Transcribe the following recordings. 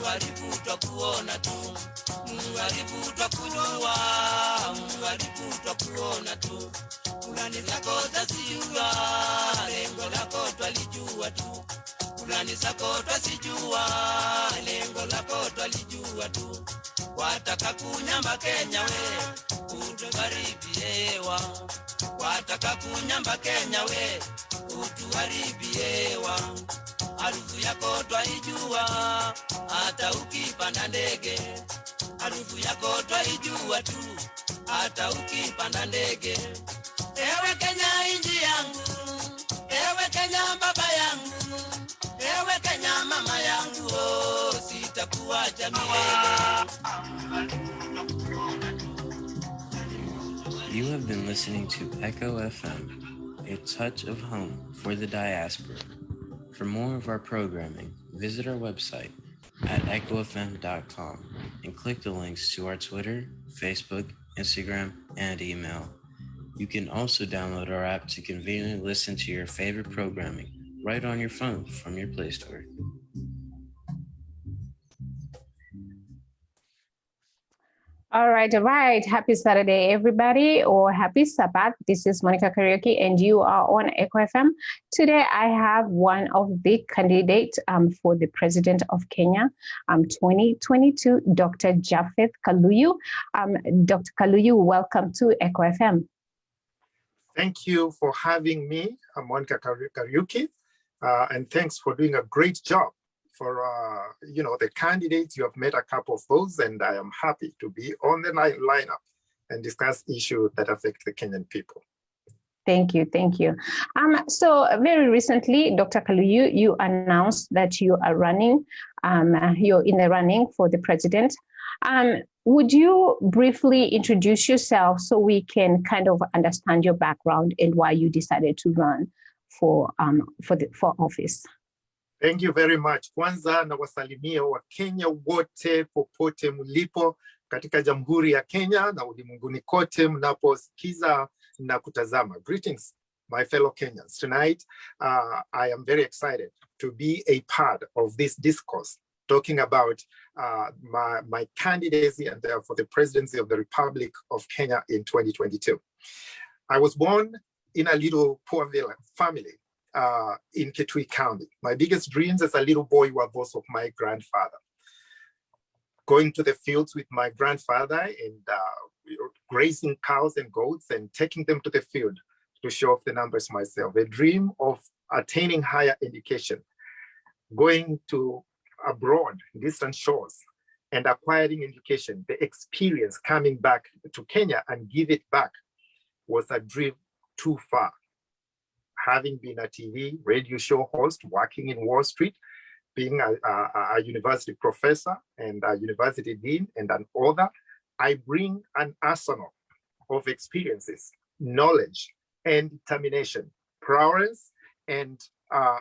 Mungu twakuona tu, Mungu twakujua, Mungu twakuona tu. Kulani zako zasijua, lengo lako twalijua tu. Kulani zako twasijua, lengo lako twalijua tu. Wataka kunyamba Kenya we, utuharibiewa. Wataka kunyamba Kenya we, utuharibiewa. Harufu yako twaijua, hata ukipanda ndege. Harufu yako twaijua tu, hata ukipanda ndege. Ewe Kenya inji yangu, ewe Kenya baba yangu, ewe Kenya mama yangu, oh, sitakuacha milele. You have been listening to Echo FM, a touch of home for the diaspora. For more of our programming, visit our website at ekhofm.com and click the links to our Twitter, Facebook, Instagram, and email. You can also download our app to conveniently listen to your favorite programming right on your phone from your Play Store. All right. Happy Saturday, everybody, or happy Sabbath. This is Monica Karaoke, and you are on Echo FM. Today, I have one of the candidates for the President of Kenya, 2022, Dr. Japheth Kaluyu. Dr. Kaluyu, welcome to Echo FM. Thank you for having me, Monica Karaoke, and thanks for doing a great job. For the candidates, you have met a couple of those, and I am happy to be on the lineup and discuss issues that affect the Kenyan people. Thank you. So very recently, Dr. Kaluyu, you announced that you are running. You're in the running for the president. Would you briefly introduce yourself so we can kind of understand your background and why you decided to run for office? Thank you very much. Kwanza na wasalimia wa Kenya wote popote mlipo katika Jamhuri ya Kenya na ulimwenguni kote mnaposikiza na kutazama. Greetings, my fellow Kenyans. Tonight, I am very excited to be a part of this discourse talking about my candidacy and for the presidency of the Republic of Kenya in 2022. I was born in a little poor village family in Kitui County. My biggest dreams as a little boy were those of my grandfather. Going to the fields with my grandfather and grazing cows and goats and taking them to the field to show off the numbers myself. A dream of attaining higher education, going to abroad, distant shores, and acquiring education, the experience coming back to Kenya and give it back was a dream too far. Having been a TV radio show host, working in Wall Street, being a university professor and a university dean and an author, I bring an arsenal of experiences, knowledge, and determination, prowess, and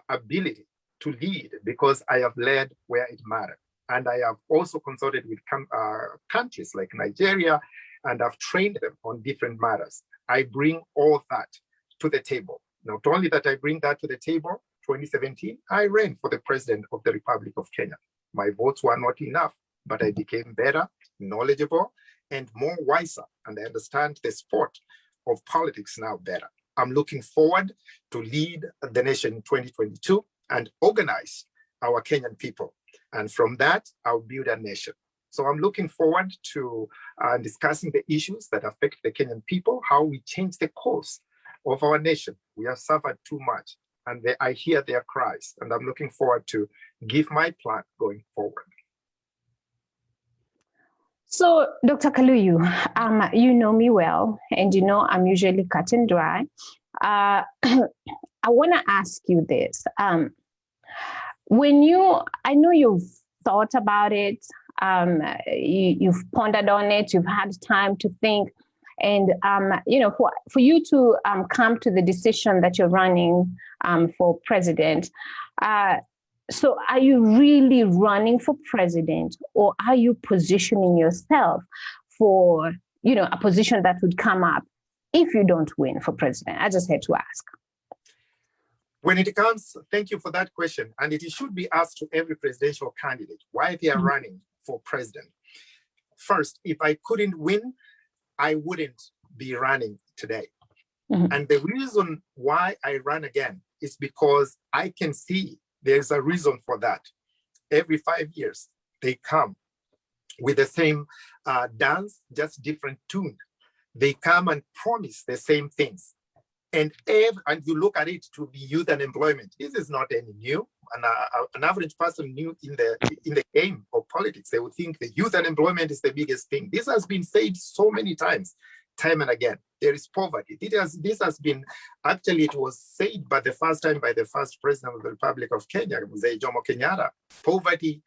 ability to lead because I have led where it mattered. And I have also consulted with countries like Nigeria, and I've trained them on different matters. I bring all that to the table. Not only that I bring that to the table, 2017, I ran for the president of the Republic of Kenya. My votes were not enough, but I became better, knowledgeable, and more wiser, and I understand the sport of politics now better. I'm looking forward to lead the nation in 2022 and organize our Kenyan people. And from that, I'll build a nation. So I'm looking forward to discussing the issues that affect the Kenyan people, how we change the course of our nation. We have suffered too much, and I hear their cries, and I'm looking forward to give my plan going forward. So, Dr. Kaluyu, you know me well, and you know I'm usually cut and dry. I want to ask you this. I know you've thought about it, you've pondered on it, you've had time to think, and for you to come to the decision that you're running for president. So are you really running for president, or are you positioning yourself for, a position that would come up if you don't win for president? I just had to ask. When it comes, thank you for that question. And it should be asked to every presidential candidate why they are running for president. First, if I couldn't win, I wouldn't be running today. And the reason why I run again is because I can see there's a reason for that. Every 5 years, they come with the same dance, just different tune. They come and promise the same things. And you look at it to be youth unemployment. This is not any new. An average person new in the game of politics, they would think the youth unemployment is the biggest thing. This has been said so many times, time and again. There is poverty. This has been, actually, it was said by the first time by the first president of the Republic of Kenya, Mzee Jomo Kenyatta. Poverty,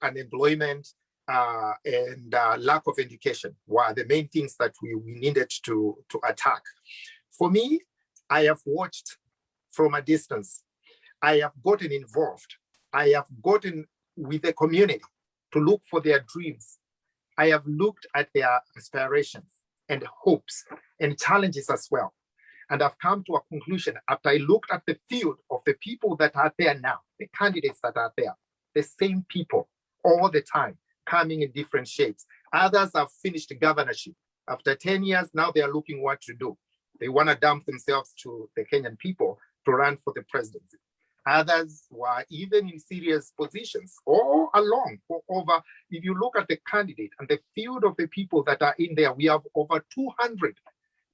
unemployment, and lack of education were the main things that we needed to attack. For me, I have watched from a distance. I have gotten involved. I have gotten with the community to look for their dreams. I have looked at their aspirations and hopes and challenges as well. And I've come to a conclusion after I looked at the field of the people that are there now, the candidates that are there, the same people all the time, coming in different shapes. Others have finished governorship. After 10 years, now they are looking what to do. They want to dump themselves to the Kenyan people to run for the presidency. Others were even in serious positions all along for over, if you look at the candidate and the field of the people that are in there, we have over 200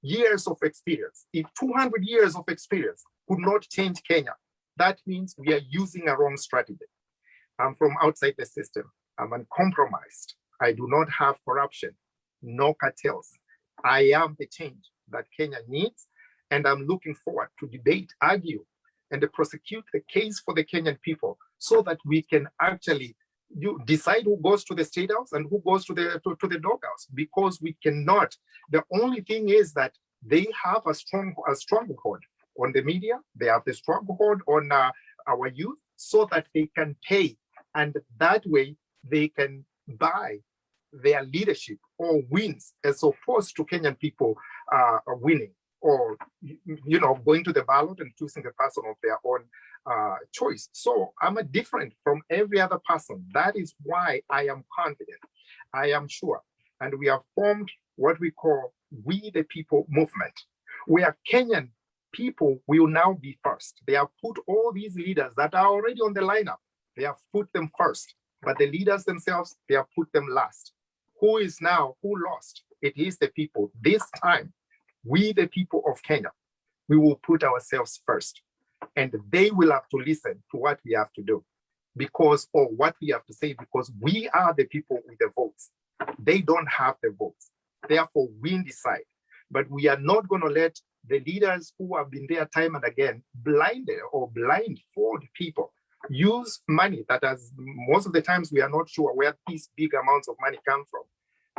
years of experience. If 200 years of experience could not change Kenya, that means we are using a wrong strategy. I'm from outside the system. I'm uncompromised. I do not have corruption, no cartels. I am the change that Kenya needs, and I'm looking forward to debate, argue, and prosecute the case for the Kenyan people so that we can actually decide who goes to the State House and who goes to the doghouse, because we cannot. The only thing is that they have a stronghold on the media, they have the stronghold on our youth, so that they can pay, and that way they can buy their leadership or wins, as opposed to Kenyan people winning or going to the ballot and choosing the person of their own choice. So I'm different from every other person. That is why I am confident. I am sure. And we have formed what we call We the People movement, where Kenyan people will now be first. They have put all these leaders that are already on the lineup, they have put them first. But the leaders themselves, they have put them last. Who lost? It is the people. This time, we the people of Kenya, we will put ourselves first. And they will have to listen to what we have to do, or what we have to say, because we are the people with the votes. They don't have the votes. Therefore, we decide. But we are not going to let the leaders who have been there time and again blindfold people, use money that most of the times we are not sure where these big amounts of money come from,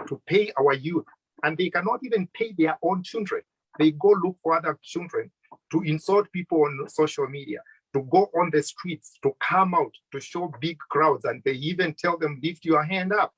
to pay our youth. And they cannot even pay their own children. They go look for other children to insult people on social media, to go on the streets, to come out, to show big crowds. And they even tell them, lift your hand up.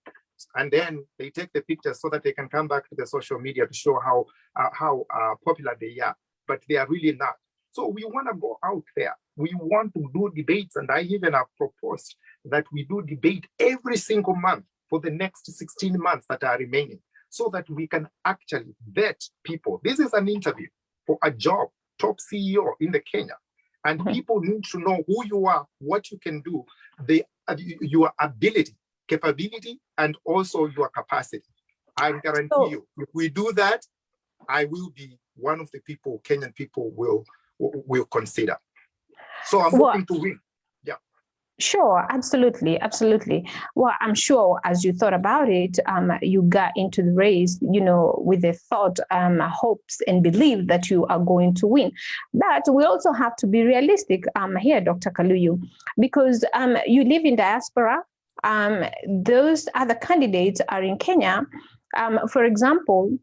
And then they take the pictures so that they can come back to the social media to show how popular they are. But they are really not. So we want to go out there. We want to do debates. And I even have proposed that we do debate every single month for the next 16 months that are remaining, so that we can actually vet people. This is an interview for a job, top CEO in the Kenya. And people need to know who you are, what you can do, your ability, capability, and also your capacity. I guarantee you, if we do that, I will be one of the people Kenyan people will consider. So I'm hoping to win. Yeah. Sure, absolutely. Well, I'm sure as you thought about it, you got into the race, with the thought, hopes and belief that you are going to win. But we also have to be realistic here, Dr. Kaluyu, because you live in diaspora. Those other candidates are in Kenya. For example,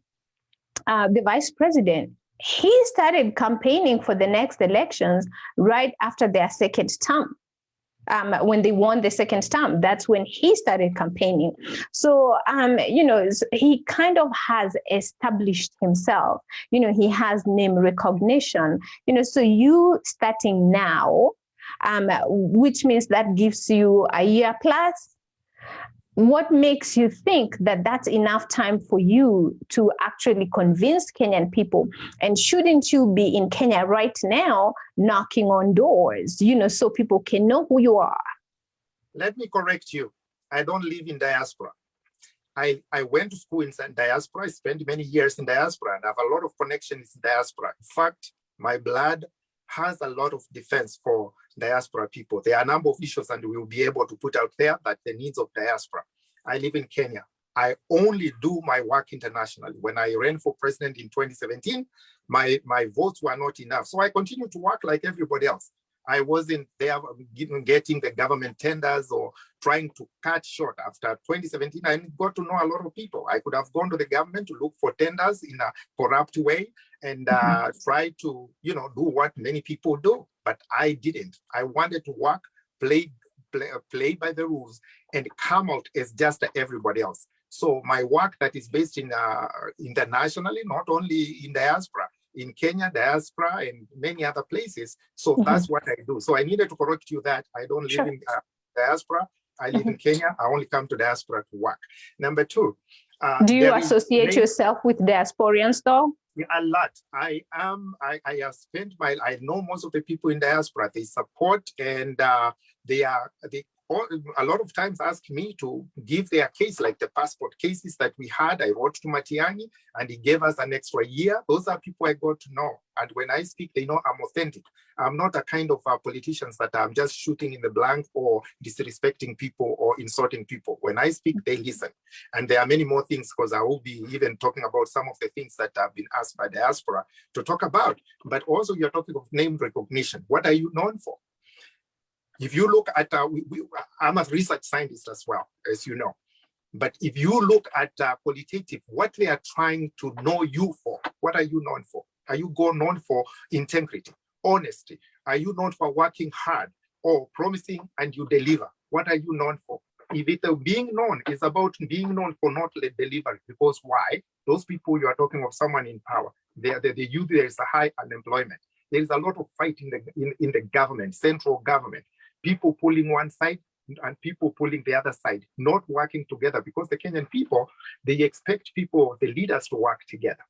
the vice president, he started campaigning for the next elections right after their second term. when they won the second term. That's when he started campaigning. So, he kind of has established himself. He has name recognition. So you starting now, which means that gives you a year plus. What makes you think that that's enough time for you to actually convince Kenyan people? And shouldn't you be in Kenya right now knocking on doors, so people can know who you are? Let me correct you. I don't live in diaspora. I went to school in diaspora. I spent many years in diaspora and I have a lot of connections in diaspora. In fact, my blood has a lot of defense for diaspora people. There are a number of issues and we will be able to put out there that the needs of diaspora. I live in Kenya. I only do my work internationally. When I ran for president in 2017, my votes were not enough. So I continue to work like everybody else. I wasn't there getting the government tenders or trying to cut short. After 2017, I got to know a lot of people. I could have gone to the government to look for tenders in a corrupt way and try to, do what many people do. But I didn't. I wanted to work, play by the rules, and come out as just everybody else. So my work that is based in internationally, not only in diaspora, in Kenya, diaspora, and many other places. So that's what I do. So I needed to correct you that I don't live in diaspora. I live in Kenya. I only come to diaspora to work. Number two. Do you associate yourself with diasporians though? Yeah, a lot. I have spent I know most of the people in diaspora. They support and they a lot of times ask me to give their case, like the passport cases that we had. I wrote to Matiang'i and he gave us an extra year. Those are people I got to know. And when I speak, they know I'm authentic. I'm not a kind of politicians that I'm just shooting in the blank or disrespecting people or insulting people. When I speak, they listen. And there are many more things because I will be even talking about some of the things that have been asked by diaspora to talk about. But also you're talking of name recognition. What are you known for? If you look at, I'm a research scientist as well, as you know. But if you look at qualitative, what they are trying to know you for, what are you known for? Are you known for integrity, honesty? Are you known for working hard or promising and you deliver? What are you known for? If being known is about being known for not delivering, because why? Those people you are talking of, someone in power, there is a high unemployment. There is a lot of fight in the government, central government. People pulling one side and people pulling the other side, not working together, because the Kenyan people, they expect people, the leaders, to work together.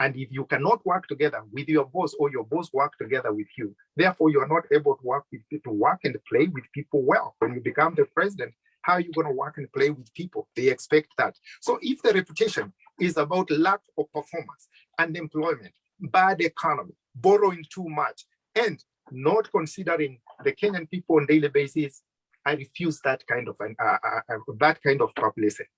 And if you cannot work together with your boss or your boss work together with you, therefore you are not able to work and play with people well. When you become the president, how are you going to work and play with people? They expect that. So if the reputation is about lack of performance, unemployment, bad economy, borrowing too much, and not considering the Kenyan people on a daily basis, I refuse that kind of publicity.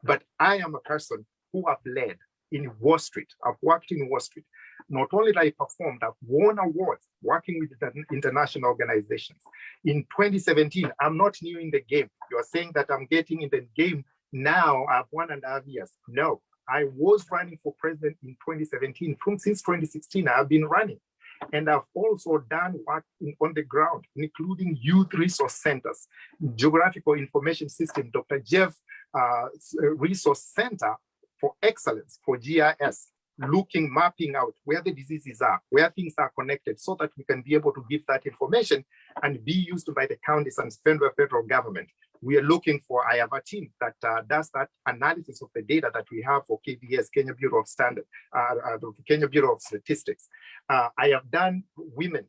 But I am a person who have led in Wall Street. I've worked in Wall Street. Not only did I performed, I've won awards working with international organizations. In 2017, I'm not new in the game. You are saying that I'm getting in the game now. I've 1.5 years. No, I was running for president in 2017. Since 2016, I've been running. And I've also done work on the ground, including youth resource centers, geographical information system, Dr.Japheth resource center for excellence for GIS, mapping out where the diseases are, where things are connected, so that we can be able to give that information and be used by the counties and federal government. We are looking for, I have a team that does that analysis of the data that we have for KBS, Kenya Bureau of Standards, Kenya Bureau of Statistics. I have done women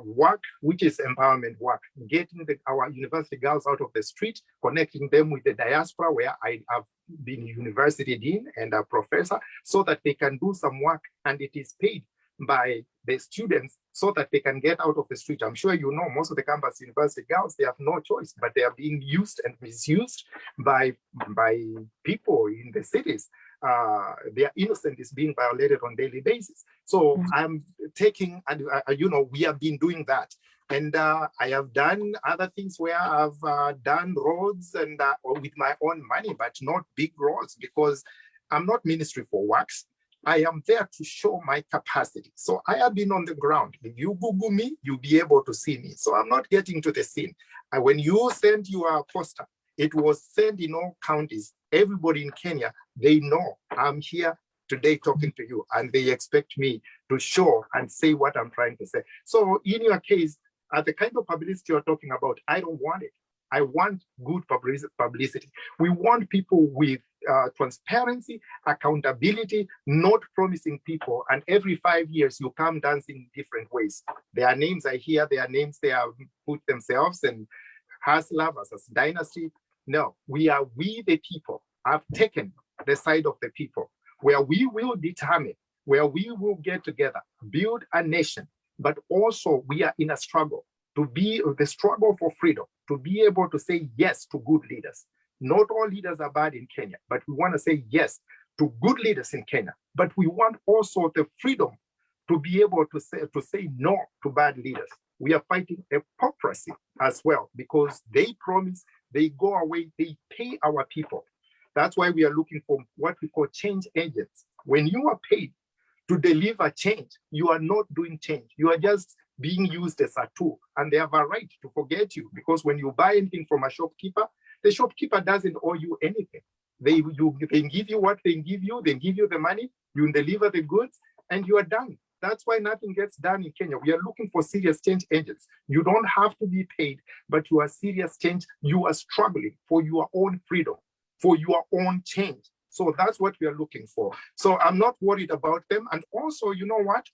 work, which is empowerment work, getting our university girls out of the street, connecting them with the diaspora, where I have been university dean and a professor, so that they can do some work and it is paid by the students so that they can get out of the street. I'm sure you know most of the campus university girls, they have no choice, but they are being used and misused by people in the cities. Their innocence is being violated on a daily basis. So I'm taking, and we have been doing that. And I have done other things where I've done roads and with my own money, but not big roads, because I'm not Ministry for Works. I am there to show my capacity. So I have been on the ground. If you Google me, you'll be able to see me. So I'm not getting to the scene. And when you send your poster, it was sent in all counties. Everybody in Kenya, they know I'm here today talking to you, and they expect me to show and say what I'm trying to say. So in your case, the kind of publicity you're talking about, I don't want it. I want good publicity. We want people with transparency, accountability, not promising people. And every 5 years, you come dancing different ways. Their names, I hear their names, they have put themselves and Hustler versus Dynasty. No, we the people have taken the side of the people, where we will determine, where we will get together, build a nation, but also we are in a struggle to be the struggle for freedom, to be able to say yes to good leaders. Not all leaders are bad in Kenya, but we want to say yes to good leaders in Kenya. But we want also the freedom to be able to say no to bad leaders. We are fighting hypocrisy as well, because they promise, they go away, they pay our people. That's why we are looking for what we call change agents. When you are paid to deliver change, you are not doing change. You are just being used as a tool, and they have a right to forget you, because when you buy anything from a shopkeeper, the shopkeeper doesn't owe you anything. They give you what they give you the money, you deliver the goods, and you are done. That's why nothing gets done in Kenya. We are looking for serious change agents. You don't have to be paid, but you are serious change. You are struggling for your own freedom, for your own change. So that's what we are looking for. So I'm not worried about them. And also, you know what?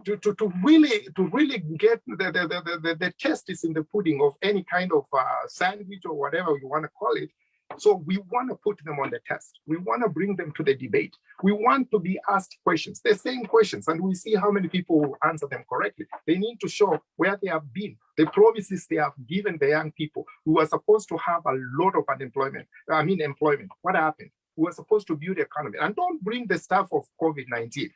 To really get the test is in the pudding of any kind of sandwich or whatever you want to call it. So we want to put them on the test. We want to bring them to the debate. We want to be asked questions, the same questions, and we see how many people will answer them correctly. They need to show where they have been, the promises they have given the young people who are supposed to have a lot of employment. What happened? We were supposed to build the economy. And don't bring the stuff of COVID-19.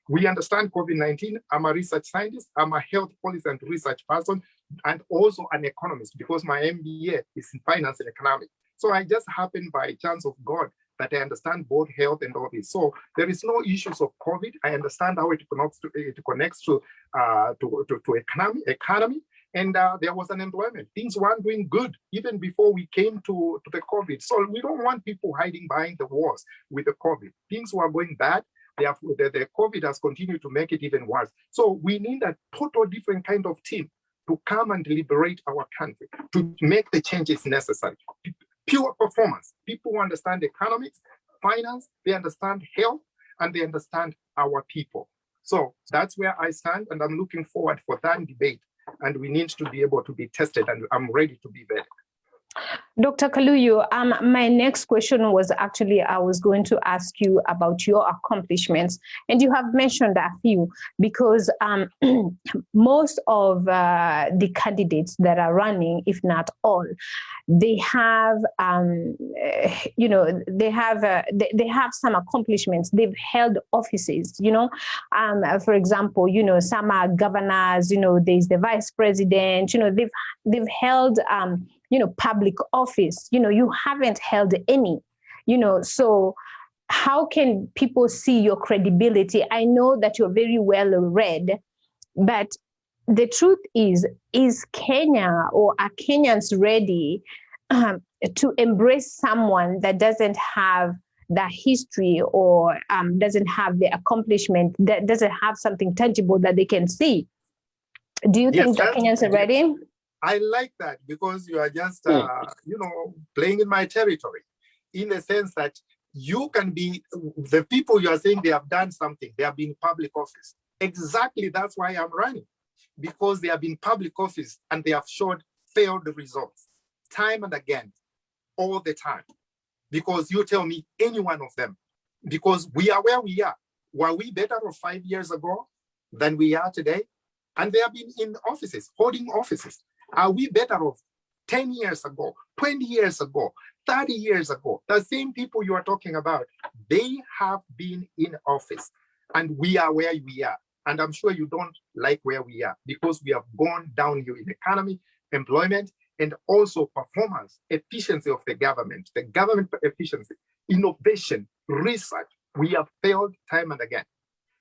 We understand COVID-19. I'm a research scientist. I'm a health policy and research person, and also an economist, because my MBA is in finance and economics. So I just happened by chance of God that I understand both health and all this. So there is no issues of COVID. I understand how it connects to economy. And there was unemployment. Things weren't doing good even before we came to the COVID. So we don't want people hiding behind the walls with the COVID. Things were going bad. The COVID has continued to make it even worse. So we need a total different kind of team to come and liberate our country, to make the changes necessary. Pure performance. People who understand economics, finance, they understand health, and they understand our people. So that's where I stand, and I'm looking forward for that debate. And we need to be able to be tested, and I'm ready to be ready. Dr. Kaluyu, my next question was actually, I was going to ask you about your accomplishments, and you have mentioned a few, because most of the candidates that are running, if not all, they have, they have some accomplishments. They've held offices, for example, some are governors, there's the vice president, they've held, public office. You haven't held any, so how can people see your credibility? I know that you're very well read, but the truth is Kenya, or are Kenyans ready to embrace someone that doesn't have the history, or doesn't have the accomplishment, that doesn't have something tangible that they can see? Do you think that Kenyans are ready? I like that, because you are just, playing in my territory, in the sense that you can be, the people you are saying they have done something, they have been in public office. Exactly, that's why I'm running, because they have been in public office and they have showed failed results time and again, all the time. Because you tell me any one of them, because we are where we are. Were we better off 5 years ago than we are today? And they have been in offices, holding offices. Are we better off 10 years ago, 20 years ago, 30 years ago? The same people you are talking about, they have been in office, and we are where we are. And I'm sure you don't like where we are, because we have gone downhill in economy, employment, and also performance, efficiency of the government efficiency, innovation, research. We have failed time and again.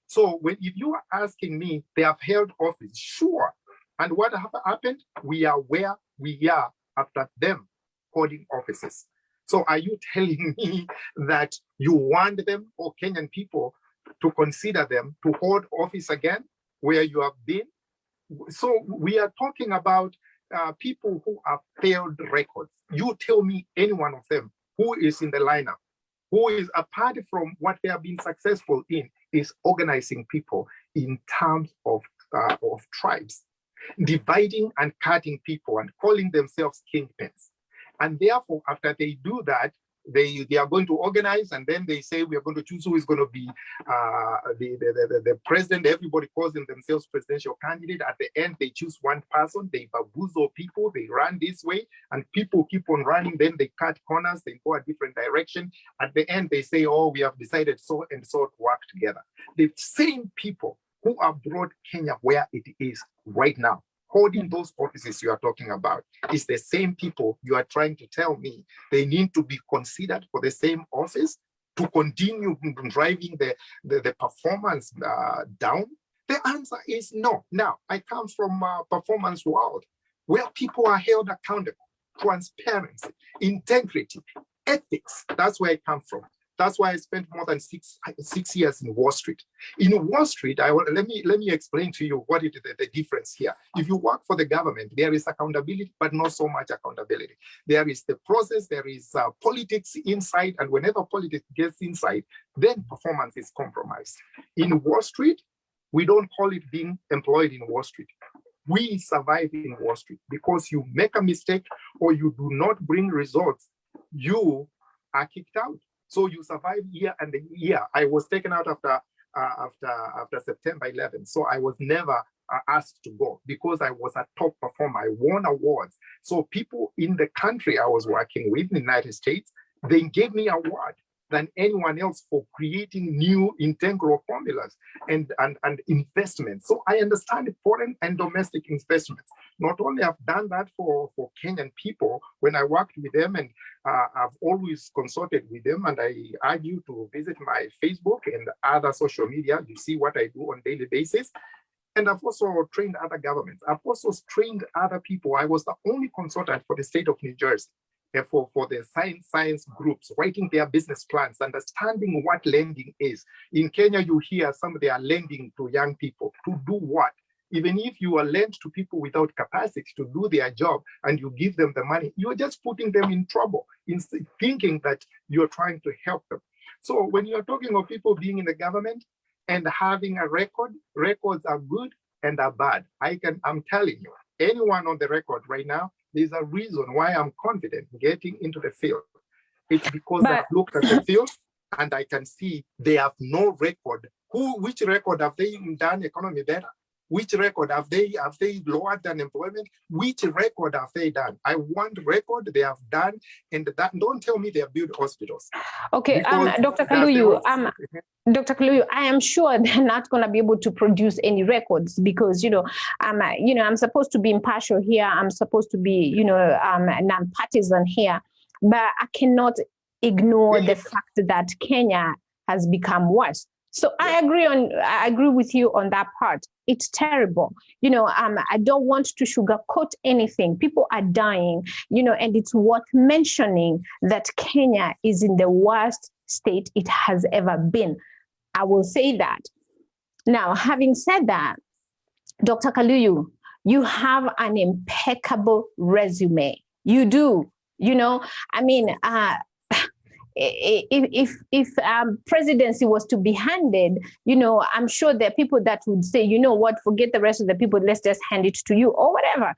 So if you are asking me, they have held office, sure. And what happened? We are where we are after them holding offices. So are you telling me that you want them or Kenyan people to consider them to hold office again where you have been? So we are talking about people who have failed records. You tell me any one of them who is in the lineup, who is, apart from what they have been successful in, is organizing people in terms of tribes, dividing and cutting people and calling themselves kingpins. And therefore, after they do that, they are going to organize, and then they say we are going to choose who is going to be the president. Everybody calls themselves presidential candidate. At the end, they choose one person, they bamboozle people, they run this way, and people keep on running. Then they cut corners, they go a different direction. At the end, they say, oh, we have decided so and so to work together. The same people who have brought Kenya where it is right now, holding those offices you are talking about, is the same people you are trying to tell me they need to be considered for the same office to continue driving the performance down? The answer is no. Now, I come from a performance world where people are held accountable, transparency, integrity, ethics. That's where I come from. That's why I spent more than six years in Wall Street. In Wall Street, let me explain to you what is the difference here. If you work for the government, there is accountability, but not so much accountability. There is the process, there is politics inside, and whenever politics gets inside, then performance is compromised. In Wall Street, we don't call it being employed in Wall Street. We survive in Wall Street because you make a mistake or you do not bring results, you are kicked out. So you survive year and year. I was taken out after September 11th. So I was never asked to go because I was a top performer. I won awards. So people in the country I was working with in the United States, they gave me an award than anyone else for creating new integral formulas and investments. So I understand foreign and domestic investments. Not only I've done that for Kenyan people when I worked with them, and I've always consulted with them, and I urge you to visit my Facebook and other social media. You see what I do on a daily basis. And I've also trained other governments. I've also trained other people. I was the only consultant for the state of New Jersey for the science groups, writing their business plans, understanding what lending is. In Kenya, you hear they are lending to young people. To do what? Even if you are lent to people without capacity to do their job and you give them the money, you're just putting them in trouble, thinking that you're trying to help them. So when you're talking of people being in the government and having a record, records are good and are bad. I'm telling you, anyone on the record right now, there's a reason why I'm confident getting into the field. It's because I've looked at the field and I can see they have no record. Which record have they done economy better? Which record have they lowered unemployment? Which record have they done? I want record they have done, and that don't tell me they have built hospitals. Okay, Dr. Kaluyu, Dr. Kaluyu, I am sure they're not going to be able to produce any records because I'm supposed to be impartial here. I'm supposed to be non-partisan here, but I cannot ignore the fact that Kenya has become worse. So I agree with you on that part. It's terrible. I don't want to sugarcoat anything. People are dying, and it's worth mentioning that Kenya is in the worst state it has ever been. I will say that. Now, having said that, Dr. Kaluyu, you have an impeccable resume. You do. If presidency was to be handed, I'm sure there are people that would say, you know what, forget the rest of the people, let's just hand it to you or whatever,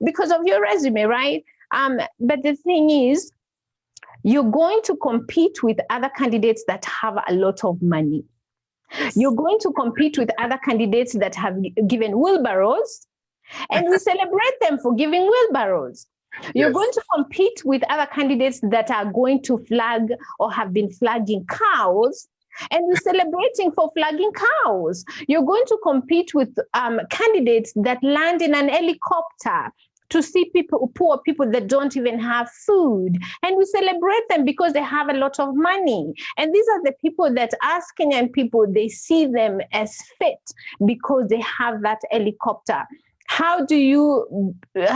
because of your resume, right? But the thing is, you're going to compete with other candidates that have a lot of money. You're going to compete with other candidates that have given wheelbarrows, and we celebrate them for giving wheelbarrows. You're going to compete with other candidates that are going to flag or have been flagging cows, and we're celebrating for flagging cows. You're going to compete with candidates that land in an helicopter to see people, poor people that don't even have food. And we celebrate them because they have a lot of money. And these are the people that, as Kenyan people, they see them as fit because they have that helicopter. How do you bridge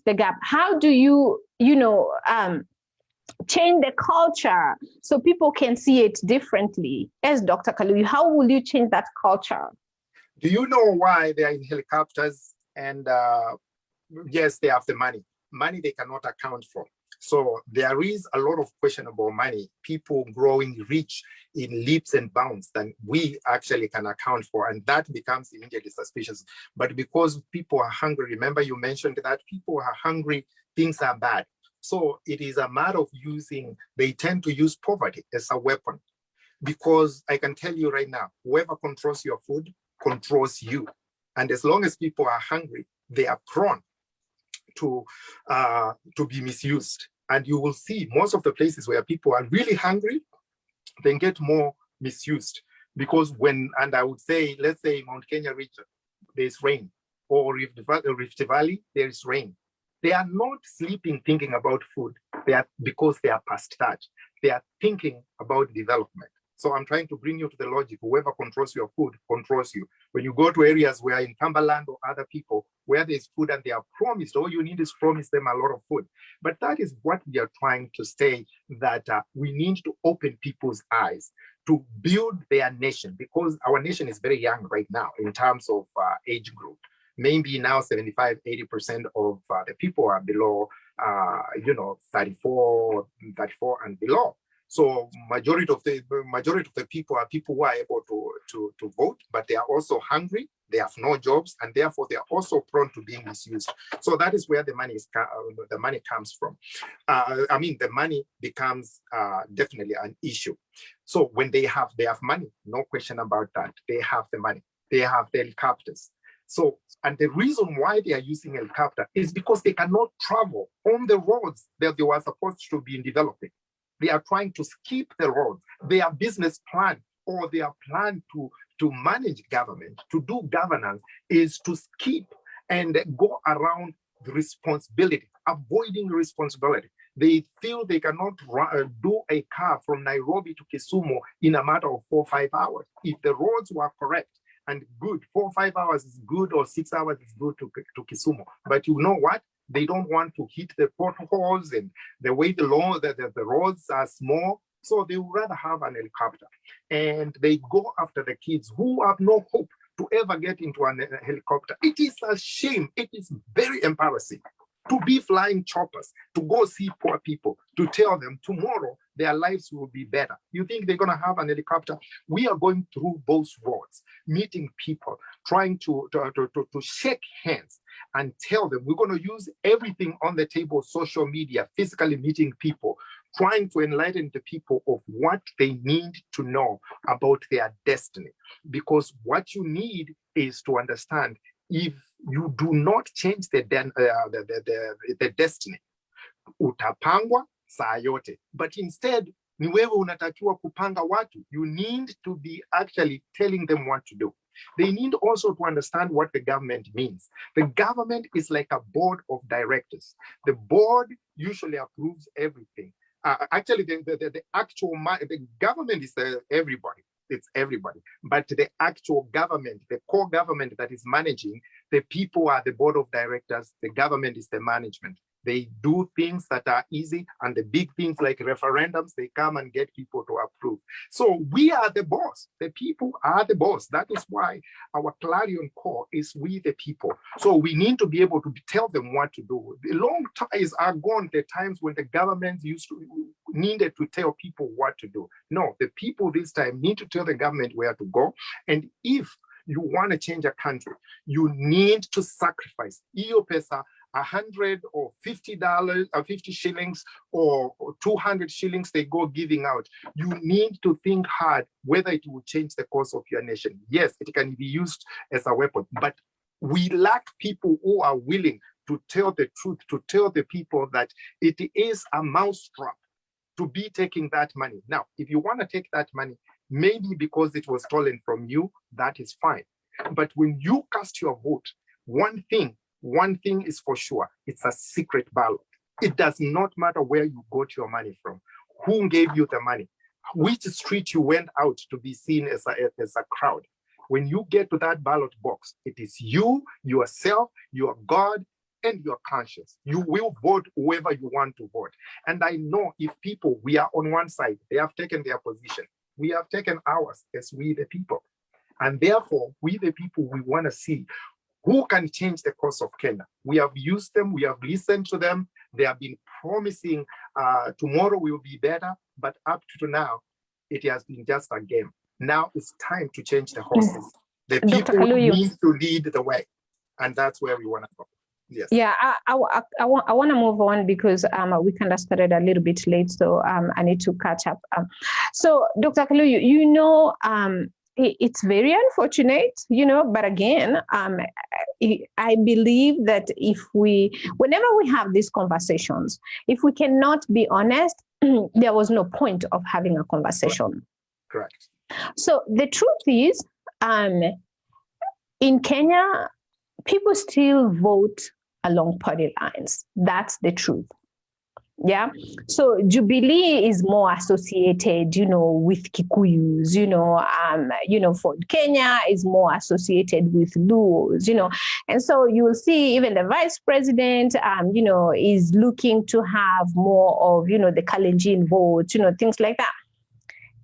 the gap? How do you, change the culture so people can see it differently? As Dr. Kaluyu, how will you change that culture? Do you know why they are in helicopters? And yes, they have the money. Money they cannot account for. So there is a lot of questionable money, people growing rich in leaps and bounds than we actually can account for. And that becomes immediately suspicious. But because people are hungry, remember you mentioned that people are hungry, things are bad. So it is a matter of they tend to use poverty as a weapon. Because I can tell you right now, whoever controls your food controls you. And as long as people are hungry, they are prone to be misused. And you will see most of the places where people are really hungry, they get more misused. Because and I would say, let's say Mount Kenya region, there's rain, or Rift Valley, there is rain. They are not sleeping thinking about food. Because they are past that. They are thinking about development. So I'm trying to bring you to the logic. Whoever controls your food controls you. When you go to areas where in Cumberland or other people, where there's food and they are promised, all you need is promise them a lot of food. But that is what we are trying to say, that we need to open people's eyes to build their nation, because our nation is very young right now in terms of age group. Maybe now 75, 80% of the people are below, 34 and below. So majority of the people are people who are able to vote, but they are also hungry, they have no jobs, and therefore they are also prone to being misused. So that is where the money comes from. The money becomes definitely an issue. So when they have money, no question about that. They have the money, they have the helicopters. So, and the reason why they are using helicopter is because they cannot travel on the roads that they were supposed to be developing. They are trying to skip the roads. Their business plan or their plan to manage government, to do governance, is to skip and go around the responsibility, avoiding responsibility. They feel they cannot do a car from Nairobi to Kisumu in a matter of 4 or 5 hours. If the roads were correct and good, 4 or 5 hours is good, or 6 hours is good to Kisumu. But you know what? They don't want to hit the potholes and the way the roads are small. So they would rather have an helicopter. And they go after the kids who have no hope to ever get into a helicopter. It is a shame. It is very embarrassing to be flying choppers, to go see poor people, to tell them tomorrow their lives will be better. You think they're going to have an helicopter? We are going through both roads, meeting people, trying to shake hands and tell them we're going to use everything on the table, social media, physically meeting people, trying to enlighten the people of what they need to know about their destiny. Because what you need is to understand, if you do not change the destiny, utapangwa saa yote. But instead, ni wewe unatakiwa kupanga watu. You need to be actually telling them what to do. They need also to understand what the government means. The government is like a board of directors. The board usually approves everything. Actually, the government is everybody. It's everybody. But the actual government, the core government that is managing, the people are the board of directors, the government is the management. They do things that are easy, and the big things like referendums, they come and get people to approve. So we are the boss. The people are the boss. That is why our clarion call is we the people. So we need to be able to tell them what to do. The long ties are gone, the times when the government needed to tell people what to do. No, the people this time need to tell the government where to go. And if you want to change a country, you need to sacrifice. Iyo pesa, $100 or $50 or 50 shillings or 200 shillings they go giving out. You need to think hard whether it will change the course of your nation. Yes, it can be used as a weapon, but we lack people who are willing to tell the truth, to tell the people that it is a mousetrap to be taking that money. Now, if you want to take that money, maybe because it was stolen from you, that is fine. But when you cast your vote, one thing one thing is for sure, it's a secret ballot. It does not matter where you got your money from, who gave you the money, which street you went out to be seen as a crowd. When you get to that ballot box, it is you, yourself, your God, and your conscience. You will vote whoever you want to vote. And I know if people, we are on one side, they have taken their position. We have taken ours as we the people. And therefore, we the people, we want to see who can change the course of Kenya. We have used them, we have listened to them. They have been promising tomorrow will be better, but up to now, it has been just a game. Now it's time to change the horses. The people need to lead the way. And that's where we want to go. Yes. Yeah, I want to move on because we kind of started a little bit late, so I need to catch up. So, Dr. Kaluyu, you know, it's very unfortunate, you know, but again, I believe that whenever we have these conversations, if we cannot be honest, there was no point of having a conversation. Correct. So the truth is, in Kenya, people still vote along party lines. That's the truth. Yeah. So Jubilee is more associated, you know, with Kikuyus, for Kenya is more associated with Luos, you know. And so you will see even the vice president, is looking to have more of, the Kalenjin votes, things like that.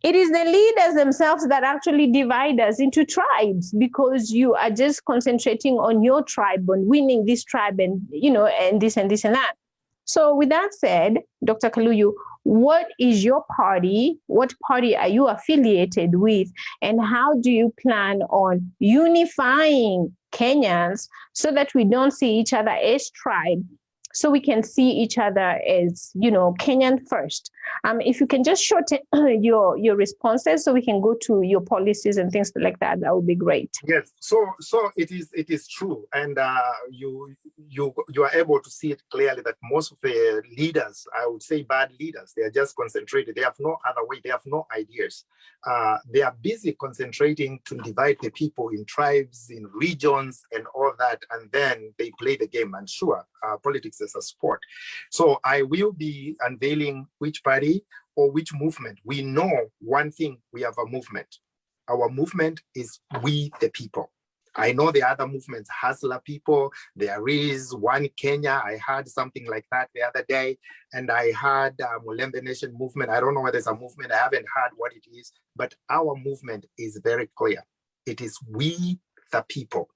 It is the leaders themselves that actually divide us into tribes because you are just concentrating on your tribe, on winning this tribe and, and this and this and that. So with that said, Dr. Kaluyu, what is your party? What party are you affiliated with? And how do you plan on unifying Kenyans so that we don't see each other as tribe, so we can see each other as, Kenyan first? If you can just shorten your responses so we can go to your policies and things like that, that would be great. Yes, so it is true, and you are able to see it clearly that most of the leaders, I would say bad leaders, they are just concentrated. They have no other way. They have no ideas. They are busy concentrating to divide the people in tribes, in regions, and all that, and then they play the game. And sure, politics is a sport. So I will be unveiling which party or which movement. We know one thing: we have a movement. Our movement is we the people. I know the other movements, Hustler People, there is One Kenya. I heard something like that the other day. And I heard Mulembe Nation movement. I don't know whether it's a movement. I haven't heard what it is. But our movement is very clear. It is we the people.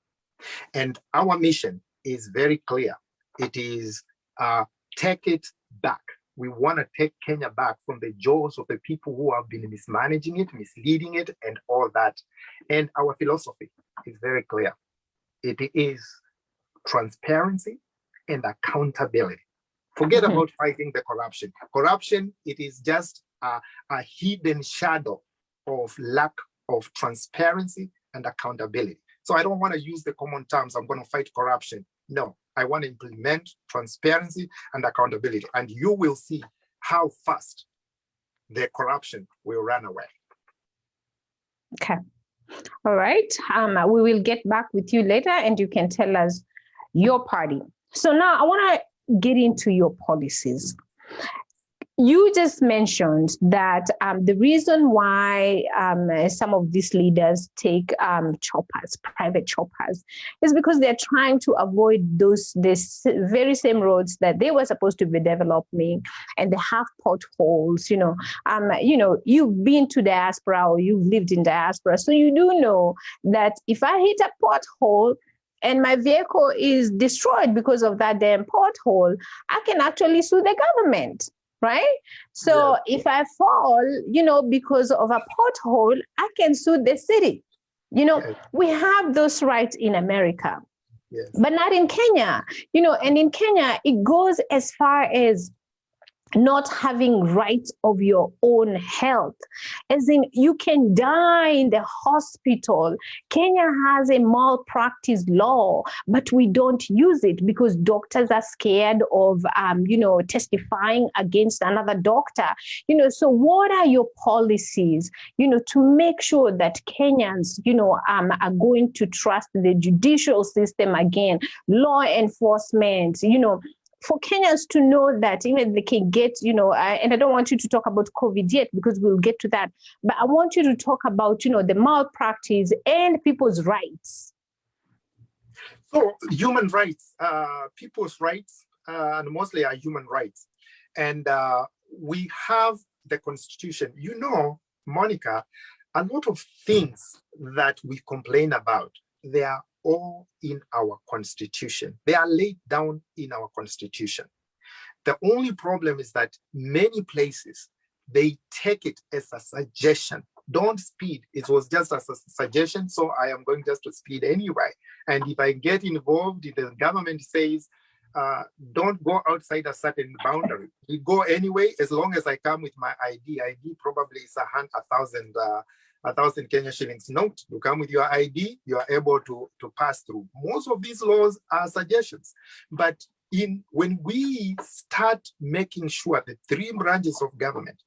And our mission is very clear. It is take it back. We want to take Kenya back from the jaws of the people who have been mismanaging it, misleading it, and all that. And our philosophy is very clear. It is transparency and accountability. Forget about fighting the corruption. Corruption, it is just a hidden shadow of lack of transparency and accountability. So I don't want to use the common terms, I'm going to fight corruption. No, I want to implement transparency and accountability. And you will see how fast the corruption will run away. Okay. All right. We will get back with you later and you can tell us your party. So now I want to get into your policies. You just mentioned that the reason why some of these leaders take choppers, private choppers, is because they're trying to avoid this very same roads that they were supposed to be developing, and they have potholes. You've been to diaspora or you've lived in diaspora, so you do know that if I hit a pothole and my vehicle is destroyed because of that damn pothole, I can actually sue the government. Right? So if I fall, because of a pothole, I can sue the city. We have those rights in America, but not in Kenya. And in Kenya, it goes as far as not having rights of your own health. As in, you can die in the hospital. Kenya has a malpractice law, but we don't use it because doctors are scared of, testifying against another doctor. So what are your policies, to make sure that Kenyans, are going to trust the judicial system again, law enforcement, for Kenyans to know that even they can get, and I don't want you to talk about COVID yet because we'll get to that, but I want you to talk about, the malpractice and people's rights. So human rights, people's rights, and mostly are human rights. And we have the Constitution. Monica, a lot of things that we complain about, they are all in our Constitution. They are laid down in our Constitution. The only problem is that many places, they take it as a suggestion. Don't speed. It was just as a suggestion, so I am going just to speed anyway. And if I get involved, if the government says, don't go outside a certain boundary, we go anyway, as long as I come with my ID. ID probably is 1,000 Kenya shillings note. You come with your ID, you are able to pass through. Most of these laws are suggestions. But when we start making sure the three branches of government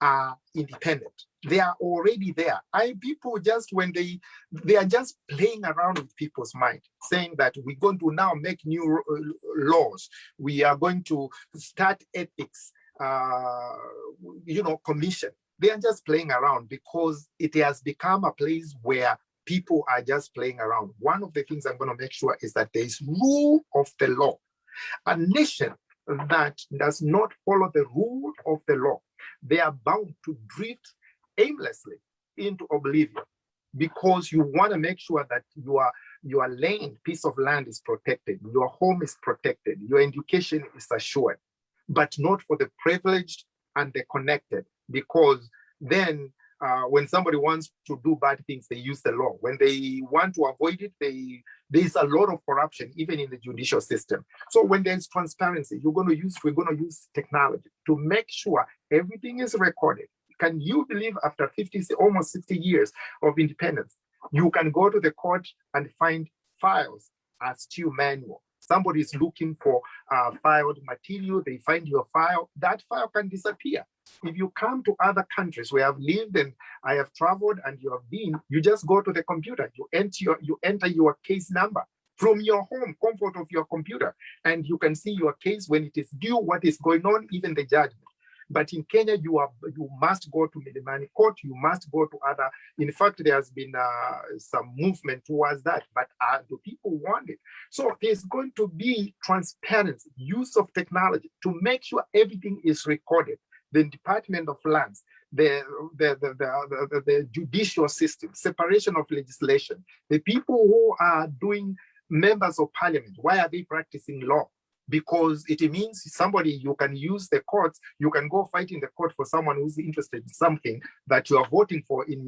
are independent, they are already there. People just, when they are just playing around with people's mind, saying that we're going to now make new laws. We are going to start ethics, commission. They are just playing around because it has become a place where people are just playing around. One of the things I'm going to make sure is that there is rule of the law. A nation that does not follow the rule of the law, they are bound to drift aimlessly into oblivion, because you want to make sure that your land, piece of land is protected, your home is protected, your education is assured, but not for the privileged and the connected, because then when somebody wants to do bad things, they use the law. When they want to avoid it, there's a lot of corruption, even in the judicial system. So when there's transparency, we're going to use technology to make sure everything is recorded. Can you believe after almost 60 years of independence, you can go to the court and find files as to manual? Somebody is looking for filed material, they find your file, that file can disappear. If you come to other countries where I've lived and I have traveled and you have been, you just go to the computer, you enter your case number from your home, comfort of your computer, and you can see your case when it is due, what is going on, even the judgment. But in Kenya, you must go to Milimani Court, you must go to other. In fact, there has been some movement towards that, but the people want it. So there's going to be transparency, use of technology to make sure everything is recorded. The Department of Lands, the judicial system, separation of legislation, the people who are doing members of parliament, why are they practicing law? Because it means you can use the courts, you can go fight in the court for someone who's interested in something that you are voting for in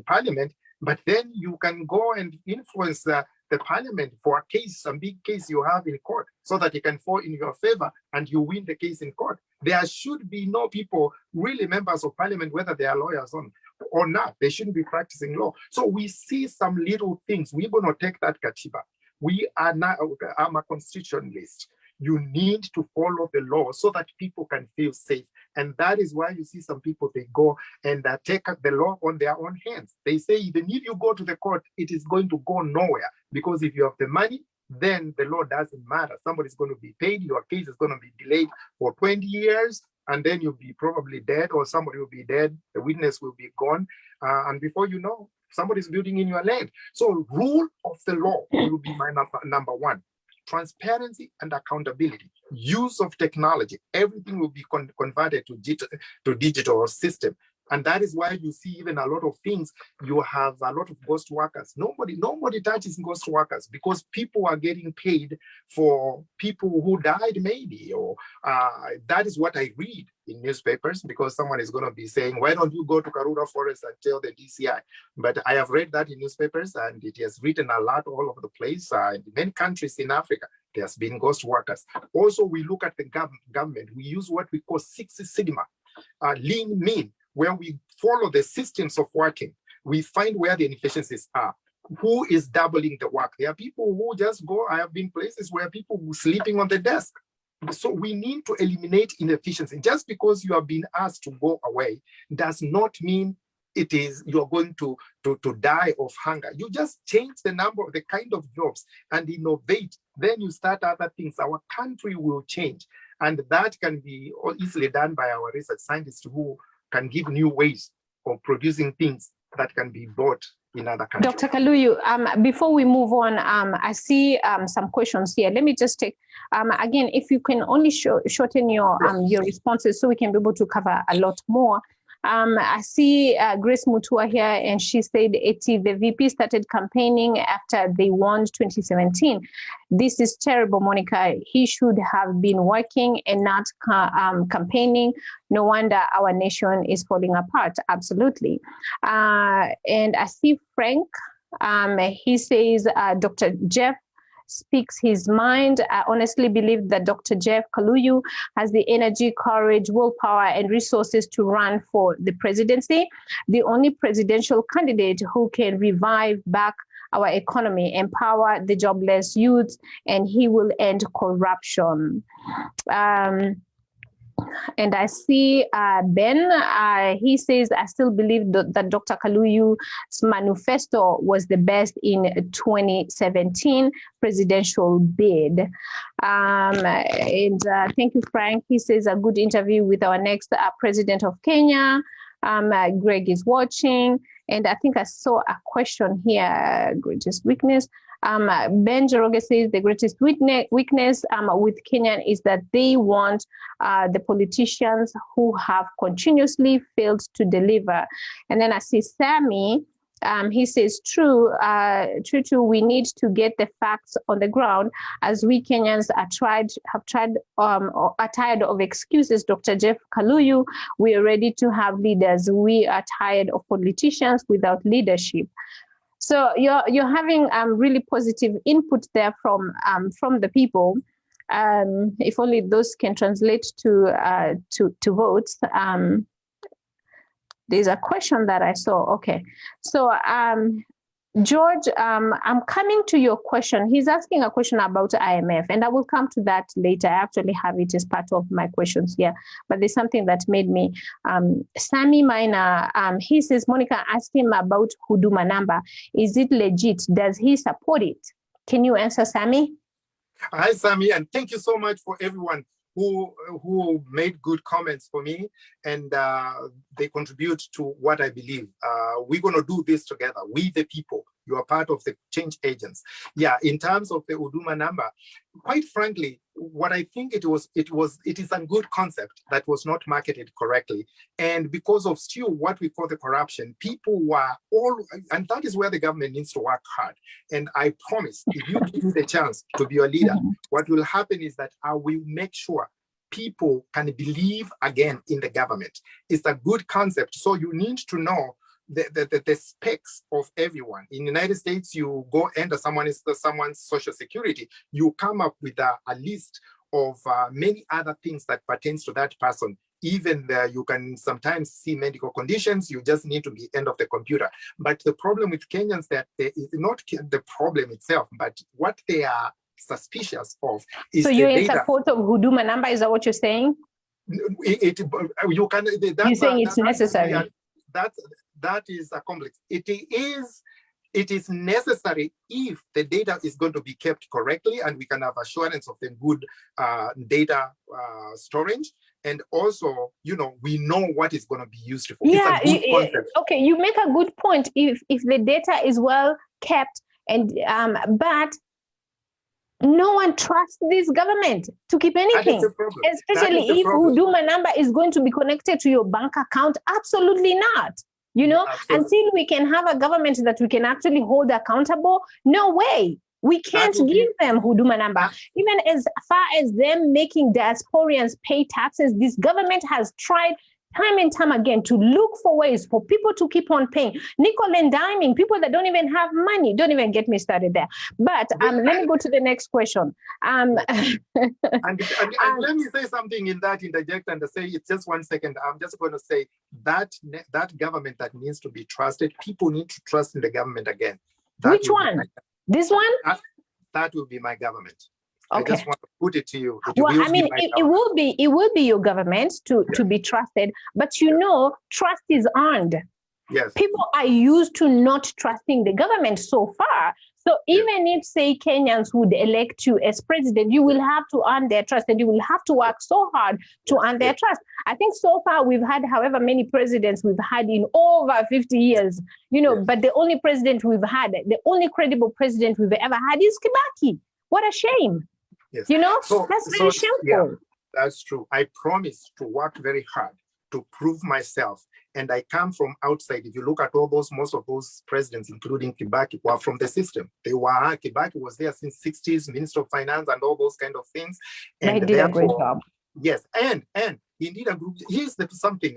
parliament, but then you can go and influence the parliament for a case, some big case you have in court, so that it can fall in your favor and you win the case in court. There should be no people, really members of parliament, whether they are lawyers or not, they shouldn't be practicing law. So we see some little things. We're going to take that Katiba. I'm a constitutionalist. You need to follow the law so that people can feel safe. And that is why you see some people, they go and take the law on their own hands. They say, even if you go to the court, it is going to go nowhere, because if you have the money, then the law doesn't matter. Somebody's going to be paid, your case is going to be delayed for 20 years, and then you'll be probably dead, or somebody will be dead, the witness will be gone, and before you know, somebody's building in your land. So rule of the law will be my number one. Transparency and accountability, use of technology, everything will be converted to digital system. And that is why you see even a lot of things, you have a lot of ghost workers. Nobody touches ghost workers because people are getting paid for people who died maybe, or that is what I read in newspapers, because someone is going to be saying, why don't you go to Karura Forest and tell the DCI? But I have read that in newspapers, and it has written a lot all over the place. In many countries in Africa, there's been ghost workers. Also, we look at the government. We use what we call Six Sigma, lean, mean, where we follow the systems of working. We find where the inefficiencies are. Who is doubling the work? There are people who just go. I have been places where people were sleeping on the desk. So we need to eliminate inefficiency. Just because you have been asked to go away does not mean it is you're going to die of hunger. You just change the kind of jobs and innovate. Then you start other things. Our country will change. And that can be easily done by our research scientists who can give new ways of producing things that can be bought in other countries. Dr. Kaluyu, before we move on, I see some questions here. Let me just take, again, if you can only shorten your responses so we can be able to cover a lot more. I see Grace Mutua here, and she said the VP started campaigning after they won 2017. This is terrible, Monica. He should have been working and not campaigning. No wonder our nation is falling apart. Absolutely. And I see Frank. He says, Dr. Jeff speaks his mind. I honestly believe that Dr. Jeff Kaluyu has the energy, courage, willpower, and resources to run for the presidency. The only presidential candidate who can revive back our economy, empower the jobless youth, and he will end corruption. And I see Ben, he says, I still believe that Dr. Kaluyu's manifesto was the best in 2017 presidential bid. And thank you, Frank. He says a good interview with our next president of Kenya. Greg is watching. And I think I saw a question here, greatest weakness. Ben Jeroge says the greatest weakness with Kenyan is that they want the politicians who have continuously failed to deliver. And then I see Sammy, he says, true, we need to get the facts on the ground, as we Kenyans are tired of excuses. Dr. Jeff Kaluyu, we are ready to have leaders. We are tired of politicians without leadership. So you're having really positive input there from the people. If only those can translate to votes. There's a question that I saw. Okay, so George, I'm coming to your question. He's asking a question about IMF, and I will come to that later. I actually have it as part of my questions here, but there's something that made me. Sammy Minor, he says, Monica asked him about Huduma number. Is it legit? Does he support it? Can you answer, Sammy? Hi, Sammy, and thank you so much for everyone who made good comments for me, and they contribute to what I believe. We're going to do this together. We, the people, you are part of the change agents. Yeah, in terms of the Huduma number, quite frankly, what I think it is a good concept that was not marketed correctly. And because of still what we call the corruption, people were all, and that is where the government needs to work hard. And I promise, if you give me the chance to be a leader, what will happen is that I will make sure people can believe again in the government. It's a good concept. So you need to know the specs of everyone. In the United States, you go enter someone's social security, you come up with a list of many other things that pertains to that person. Even you can sometimes see medical conditions, you just need to be end of the computer. But the problem with Kenyans that is not the problem itself, but what they are suspicious of is so you're in support of Huduma number, is that what you're saying? You're saying it's necessary. That is a complex. It is necessary if the data is going to be kept correctly and we can have assurance of the good data storage. And also, we know what is going to be used for. Yeah, okay, you make a good point. If the data is well kept, and but No one trusts this government to keep anything, especially if Huduma number is going to be connected to your bank account. Absolutely not. You know, until we can have a government that we can actually hold accountable, no way. We can't give them Huduma number. Even as far as them making diasporians pay taxes, this government has tried time and time again to look for ways for people to keep on paying. Nickel and diming, people that don't even have money. Don't even get me started there. But let me go to the next question. And let me say something in that, interject and say, it's just 1 second. I'm just going to say that government that needs to be trusted, people need to trust in the government again. Which one? This one? That will be my government. Okay. I just want to put it to you. Well, I mean, it will be your government to be trusted, but you know, trust is earned. Yes. People are used to not trusting the government so far. So even if, say, Kenyans would elect you as president, you will have to earn their trust, and you will have to work so hard to earn their trust. I think so far we've had however many presidents we've had in over 50 years, you know, but the only president we've had, the only credible president we've ever had is Kibaki. What a shame. Yes. You know, that's very shameful. Yeah, that's true. I promise to work very hard to prove myself. And I come from outside. If you look at most of those presidents, including Kibaki, were from the system. Kibaki was there since 60s, Minister of Finance and all those kind of things. And they did a great job. Yes, and indeed a group. Here's something.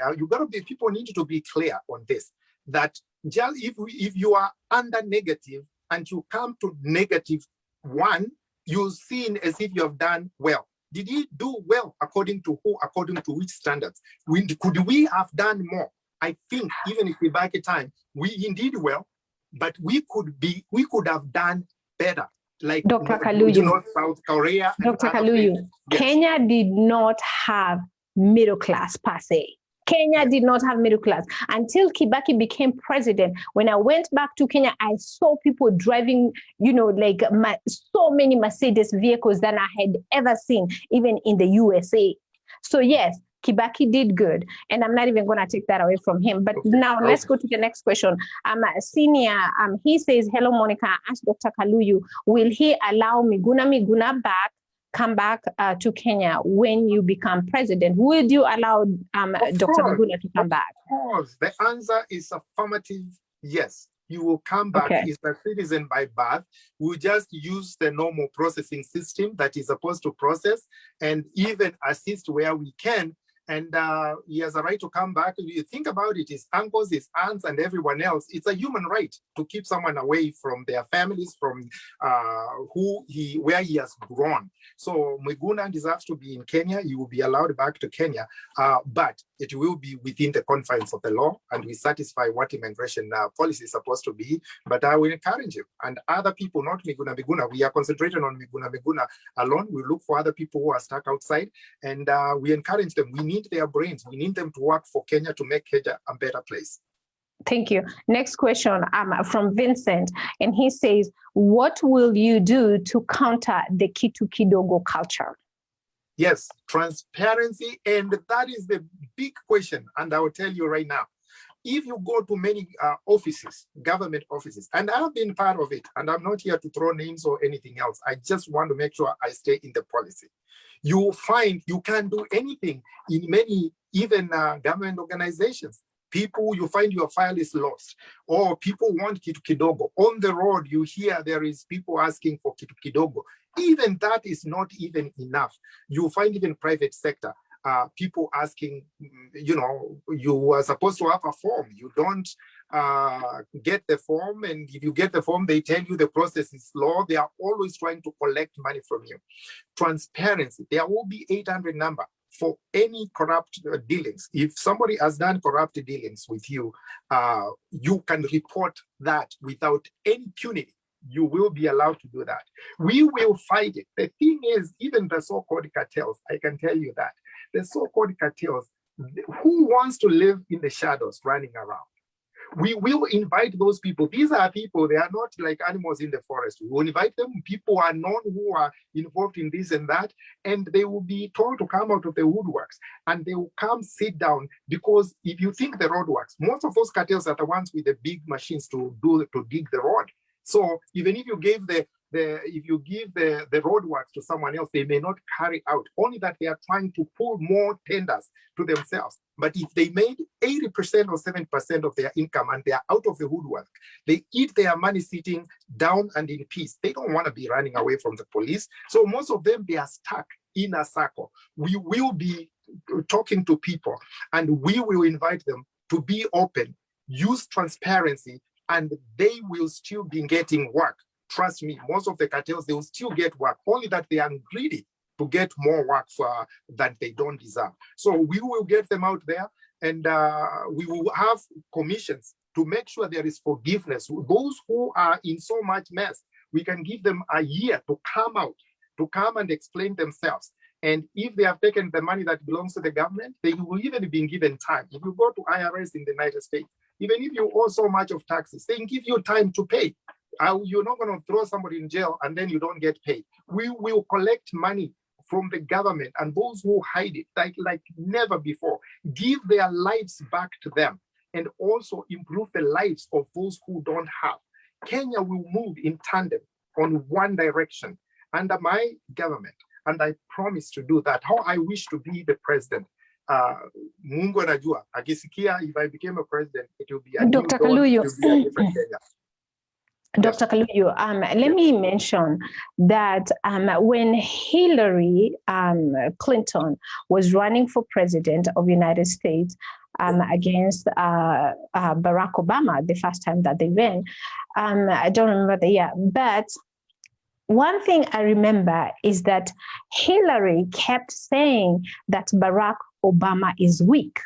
People need to be clear on this. That if you are under negative and you come to -1, you're seen as if you have done well. Did he do well according to who? According to which standards? Could we have done more? I think even if we back in time, we indeed well, but we could have done better. Like Dr. Kaluyu, South Korea. Dr. Kaluyu, yes. Kenya did not have middle class per se. Kenya did not have middle class until Kibaki became president. When I went back to Kenya, I saw people driving, you know, like so many Mercedes vehicles than I had ever seen, even in the USA. So yes, Kibaki did good, and I'm not even going to take that away from him. But now let's go to the next question. Senior, he says, hello, Monica, ask Dr. Kaluyu, will he allow Miguna come back to Kenya when you become president? Would you allow Dr. Miguna to come back? Of course, the answer is affirmative, yes. You will come back. Okay. He's a citizen by birth. We'll just use the normal processing system that is supposed to process and even assist where we can. And he has a right to come back. If you think about it, his uncles, his aunts, and everyone else, it's a human right to keep someone away from their families, from where he has grown. So Miguna deserves to be in Kenya. He will be allowed back to Kenya, but it will be within the confines of the law, and we satisfy what immigration policy is supposed to be. But I will encourage him and other people, not Miguna. We are concentrating on Miguna alone. We look for other people who are stuck outside, and we encourage them. We need their brains. We need them to work for Kenya to make Kenya a better place. Thank you. Next question from Vincent, and he says, what will you do to counter the Kitu Kidogo culture? Yes, transparency, and that is the big question, and I will tell you right now. If you go to many offices, government offices, and I've been part of it, and I'm not here to throw names or anything else. I just want to make sure I stay in the policy. You find you can do anything in many, even government organizations. People, you find your file is lost, or people want Kitu Kidogo. On the road, you hear there is people asking for Kitu Kidogo. Even that is not even enough. You find even private sector, people asking, you know, you are supposed to have a form. You don't get the form, and if you get the form, they tell you the process is slow. They are always trying to collect money from you. Transparency, there will be 800 number for any corrupt dealings. If somebody has done corrupt dealings with you, you can report that without any punity. You will be allowed to do that. We will fight it. The thing is, even the so-called cartels, I can tell you that, the so-called cartels, who wants to live in the shadows running around? We will invite those people. These are people, they are not like animals in the forest. We will invite them. People are known who are involved in this and that, and they will be told to come out of the woodworks, and they will come sit down, because if you think the road works, most of those cartels are the ones with the big machines to dig the road. So even if you gave the if you give the roadworks to someone else, they may not carry out, only that they are trying to pull more tenders to themselves. But if they made 80% or 7% of their income and they are out of the woodwork, they eat their money sitting down and in peace. They don't want to be running away from the police. So most of them, they are stuck in a circle. We will be talking to people and we will invite them to be open, use transparency, and they will still be getting work. Trust me, most of the cartels, they will still get work, only that they are greedy to get more work that they don't deserve. So we will get them out there, and we will have commissions to make sure there is forgiveness. Those who are in so much mess, we can give them a year to come out, to come and explain themselves. And if they have taken the money that belongs to the government, they will even be given time. If you go to IRS in the United States, even if you owe so much of taxes, they give you time to pay. You're not going to throw somebody in jail and then you don't get paid. We will collect money from the government, and those who hide it like never before, give their lives back to them, and also improve the lives of those who don't have. Kenya will move in tandem on one direction under my government, and I promise to do that. How I wish to be the president. Mungu anajua, akisikia, if I became a president, it will be a Dr. Kaluyu. different Kenya. Dr. Kaluyu, let me mention that when Hillary Clinton was running for president of the United States against Barack Obama, the first time that they ran, I don't remember the year, but one thing I remember is that Hillary kept saying that Barack Obama is weak.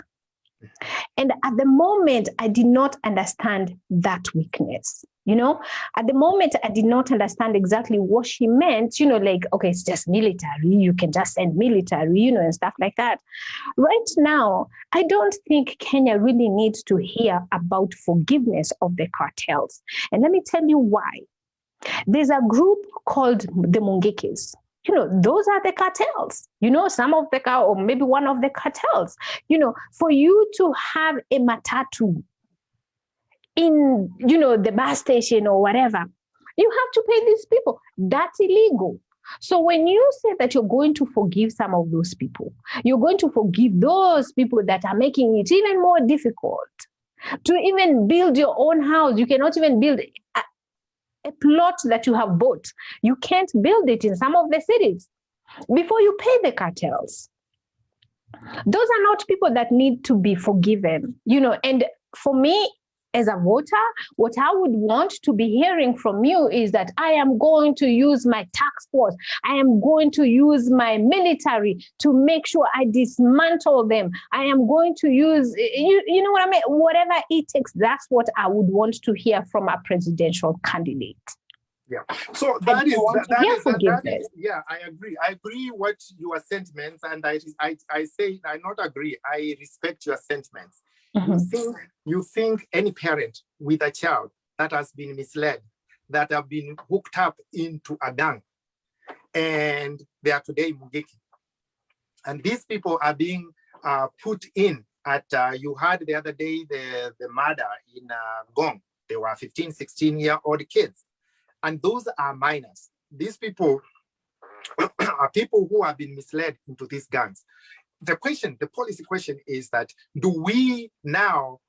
And at the moment, I did not understand that weakness. You know, at the moment, I did not understand exactly what she meant, you know, like, okay, it's just military. You can just send military, you know, and stuff like that. Right now, I don't think Kenya really needs to hear about forgiveness of the cartels. And let me tell you why. There's a group called the Mungikis. You know, those are the cartels, you know, some of the, or maybe one of the cartels. You know, for you to have a matatu in, you know, the bus station or whatever, you have to pay these people. That's illegal. So when you say that you're going to forgive some of those people, you're going to forgive those people that are making it even more difficult to even build your own house. You cannot even build a plot that you have bought. You can't build it in some of the cities before you pay the cartels. Those are not people that need to be forgiven, you know. And for me, as a voter, what I would want to be hearing from you is that I am going to use my tax force. I am going to use my military to make sure I dismantle them. I am going to use, you know what I mean? Whatever it takes, that's what I would want to hear from a presidential candidate. Yeah. So that is, yeah, I agree. I agree what your sentiments, and I say I not agree. I respect your sentiments. Mm-hmm. You think any parent with a child that has been misled, that have been hooked up into a gang, and they are today Mungiki, and these people are being put in at, you heard the other day, the murder in Gong. They were 15, 16-year-old kids. And those are minors. These people are people who have been misled into these gangs. The question, the policy question is that, do we now,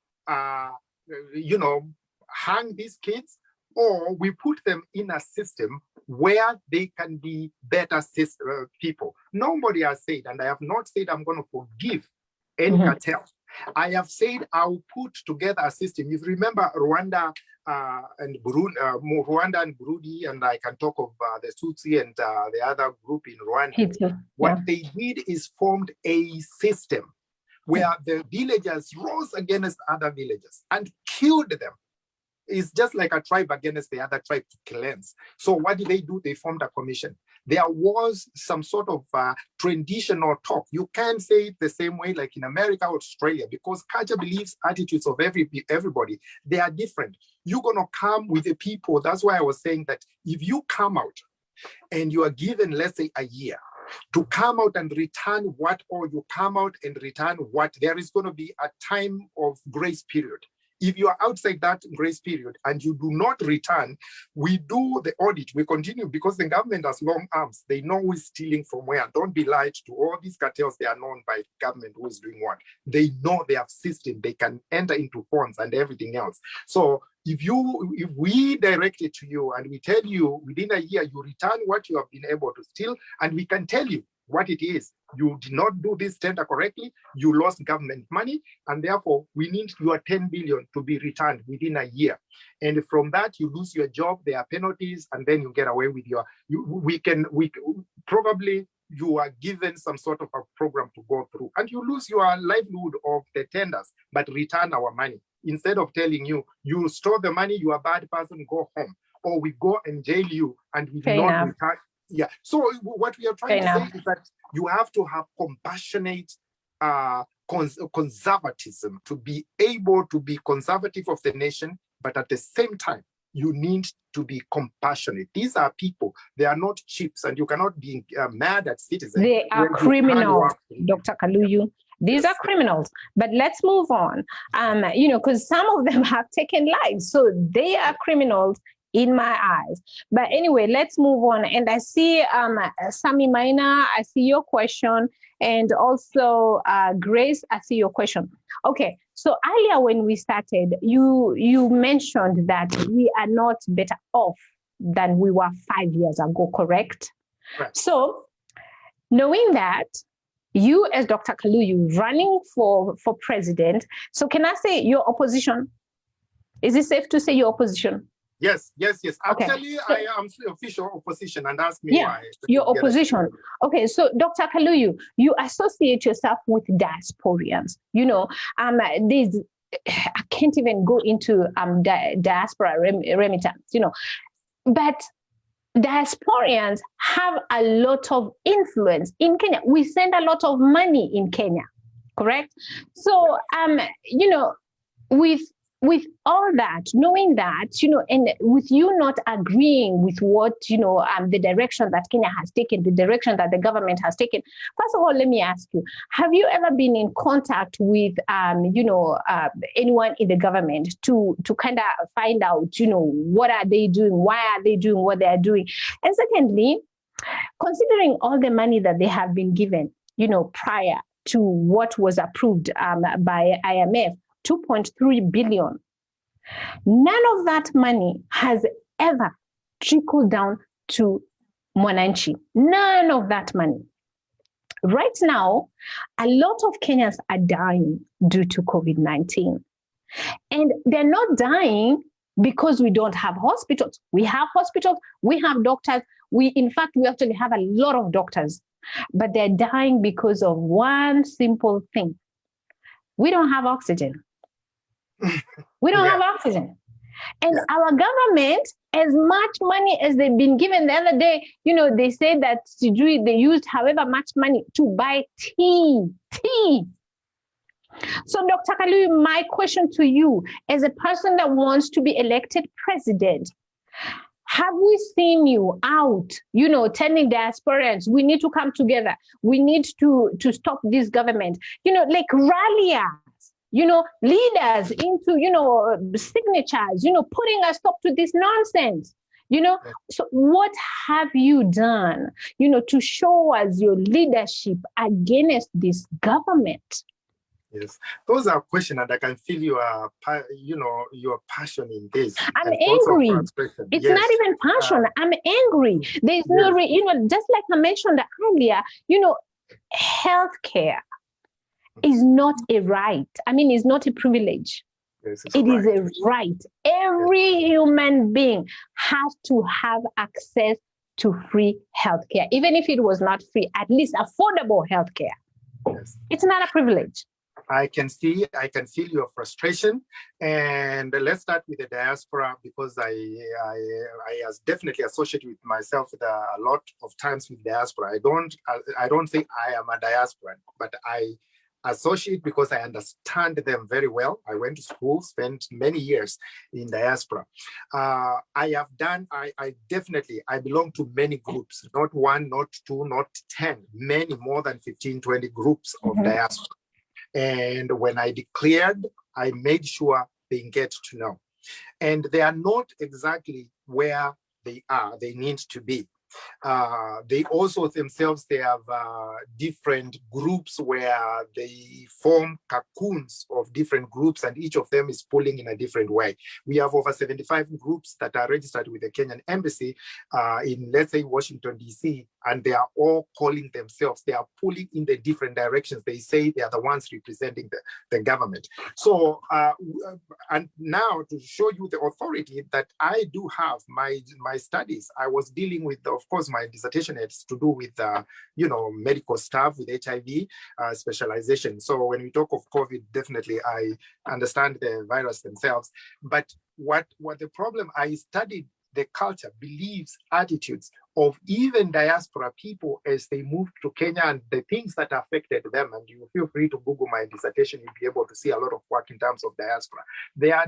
you know, hang these kids, or we put them in a system where they can be better people? Nobody has said, and I have not said I'm going to forgive any cartel. I have said I'll put together a system. If you remember Rwanda and Burundi, and I can talk of the Tutsi and the other group in Rwanda. What they did is formed a system where the villagers rose against other villagers and killed them. It's just like a tribe against the other tribe to cleanse. So what did they do? They formed a commission. There was some sort of traditional talk. You can't say it the same way like in America or Australia, because culture, beliefs, attitudes of everybody, they are different. You're going to come with the people. That's why I was saying that if you come out and you are given, let's say, a year to come out and return what, or you come out and return what, there is going to be a time of grace period. If you are outside that grace period and you do not return, we do the audit. We continue because the government has long arms. They know who is stealing from where. Don't be lied to. All these cartels, they are known by government who is doing what. They know they have system. They can enter into funds and everything else. So if we direct it to you and we tell you within a year, you return what you have been able to steal, and we can tell you what it is. You did not do this tender correctly, you lost government money, and therefore we need your 10 billion to be returned within a year. And from that, you lose your job, there are penalties, and then you get away with your, probably you are given some sort of a program to go through, and you lose your livelihood of the tenders, but return our money. Instead of telling you, you store the money, you are a bad person, go home, or we go and jail you, and we do not return. Yeah. So what we are trying to say is that you have to have compassionate conservatism to be able to be conservative of the nation, but at the same time, you need to be compassionate. These are people, they are not chips, and you cannot be mad at citizens. They are criminals, Dr. Kaluyu. These are criminals, but let's move on. Because some of them have taken lives, so they are criminals in my eyes. But anyway, let's move on. And I see Sami Maina, I see your question, and also Grace, I see your question. Okay, so earlier when we started, you mentioned that we are not better off than we were 5 years ago, correct? Right. So knowing that, you as Dr. Kaluyu running for president, so can I say your opposition? Is it safe to say your opposition? Yes. Okay. Actually, I am official opposition, and ask me why. Your opposition. Okay, so Dr. Kaluyu, you associate yourself with diasporians. These, I can't even go into diaspora remittance, but diasporians have a lot of influence in Kenya. We send a lot of money in Kenya, correct? So, with all that, knowing that, and with you not agreeing with what, the direction that Kenya has taken, the direction that the government has taken, first of all, let me ask you, have you ever been in contact with, anyone in the government to kind of find out, what are they doing? Why are they doing what they are doing? And secondly, considering all the money that they have been given, prior to what was approved by IMF, 2.3 billion. None of that money has ever trickled down to Mwananchi. None of that money. Right now, a lot of Kenyans are dying due to COVID-19. And they're not dying because we don't have hospitals. We have hospitals, we have doctors. In fact, we actually have a lot of doctors, but they're dying because of one simple thing. We don't have oxygen. We don't have oxygen. And our government, as much money as they've been given the other day, they say that they used however much money to buy tea. So Dr. Kaluyu, my question to you, as a person that wants to be elected president, have we seen you out, telling diasporians, we need to come together, we need to stop this government, like rally us, leaders into, signatures, putting a stop to this nonsense, So what have you done, to show us your leadership against this government? Yes, those are questions, and I can feel your passion in this. I'm angry. It's not even passion. I'm angry. There's no, just like I mentioned earlier, healthcare is not a right. It's not a privilege. Yes, it is a right. Every human being has to have access to free healthcare, even if it was not free, at least affordable healthcare. Yes. It's not a privilege. I can feel your frustration, and let's start with the diaspora, because I definitely associate with myself with a lot of times with diaspora. I don't think I am a diasporan, but I associate because I understand them very well. I went to school, spent many years in diaspora. I belong to many groups, not one, not two, not 10, many, more than 15, 20 groups of diaspora. And when I declared, I made sure they get to know. And they are not exactly where they need to be. They also themselves, they have different groups where they form cocoons of different groups, and each of them is pulling in a different way. We have over 75 groups that are registered with the Kenyan embassy in, let's say, Washington, D.C., and they are all calling themselves, they are pulling in the different directions. They say they are the ones representing the government. So, and now to show you the authority that I do have, my studies, I was dealing with, of course, my dissertation has to do with, medical staff with HIV specialization. So when we talk of COVID, definitely I understand the virus themselves. But what the problem, I studied the culture, beliefs, attitudes of even diaspora people as they moved to Kenya and the things that affected them. And you feel free to Google my dissertation, you'll be able to see a lot of work in terms of diaspora. They are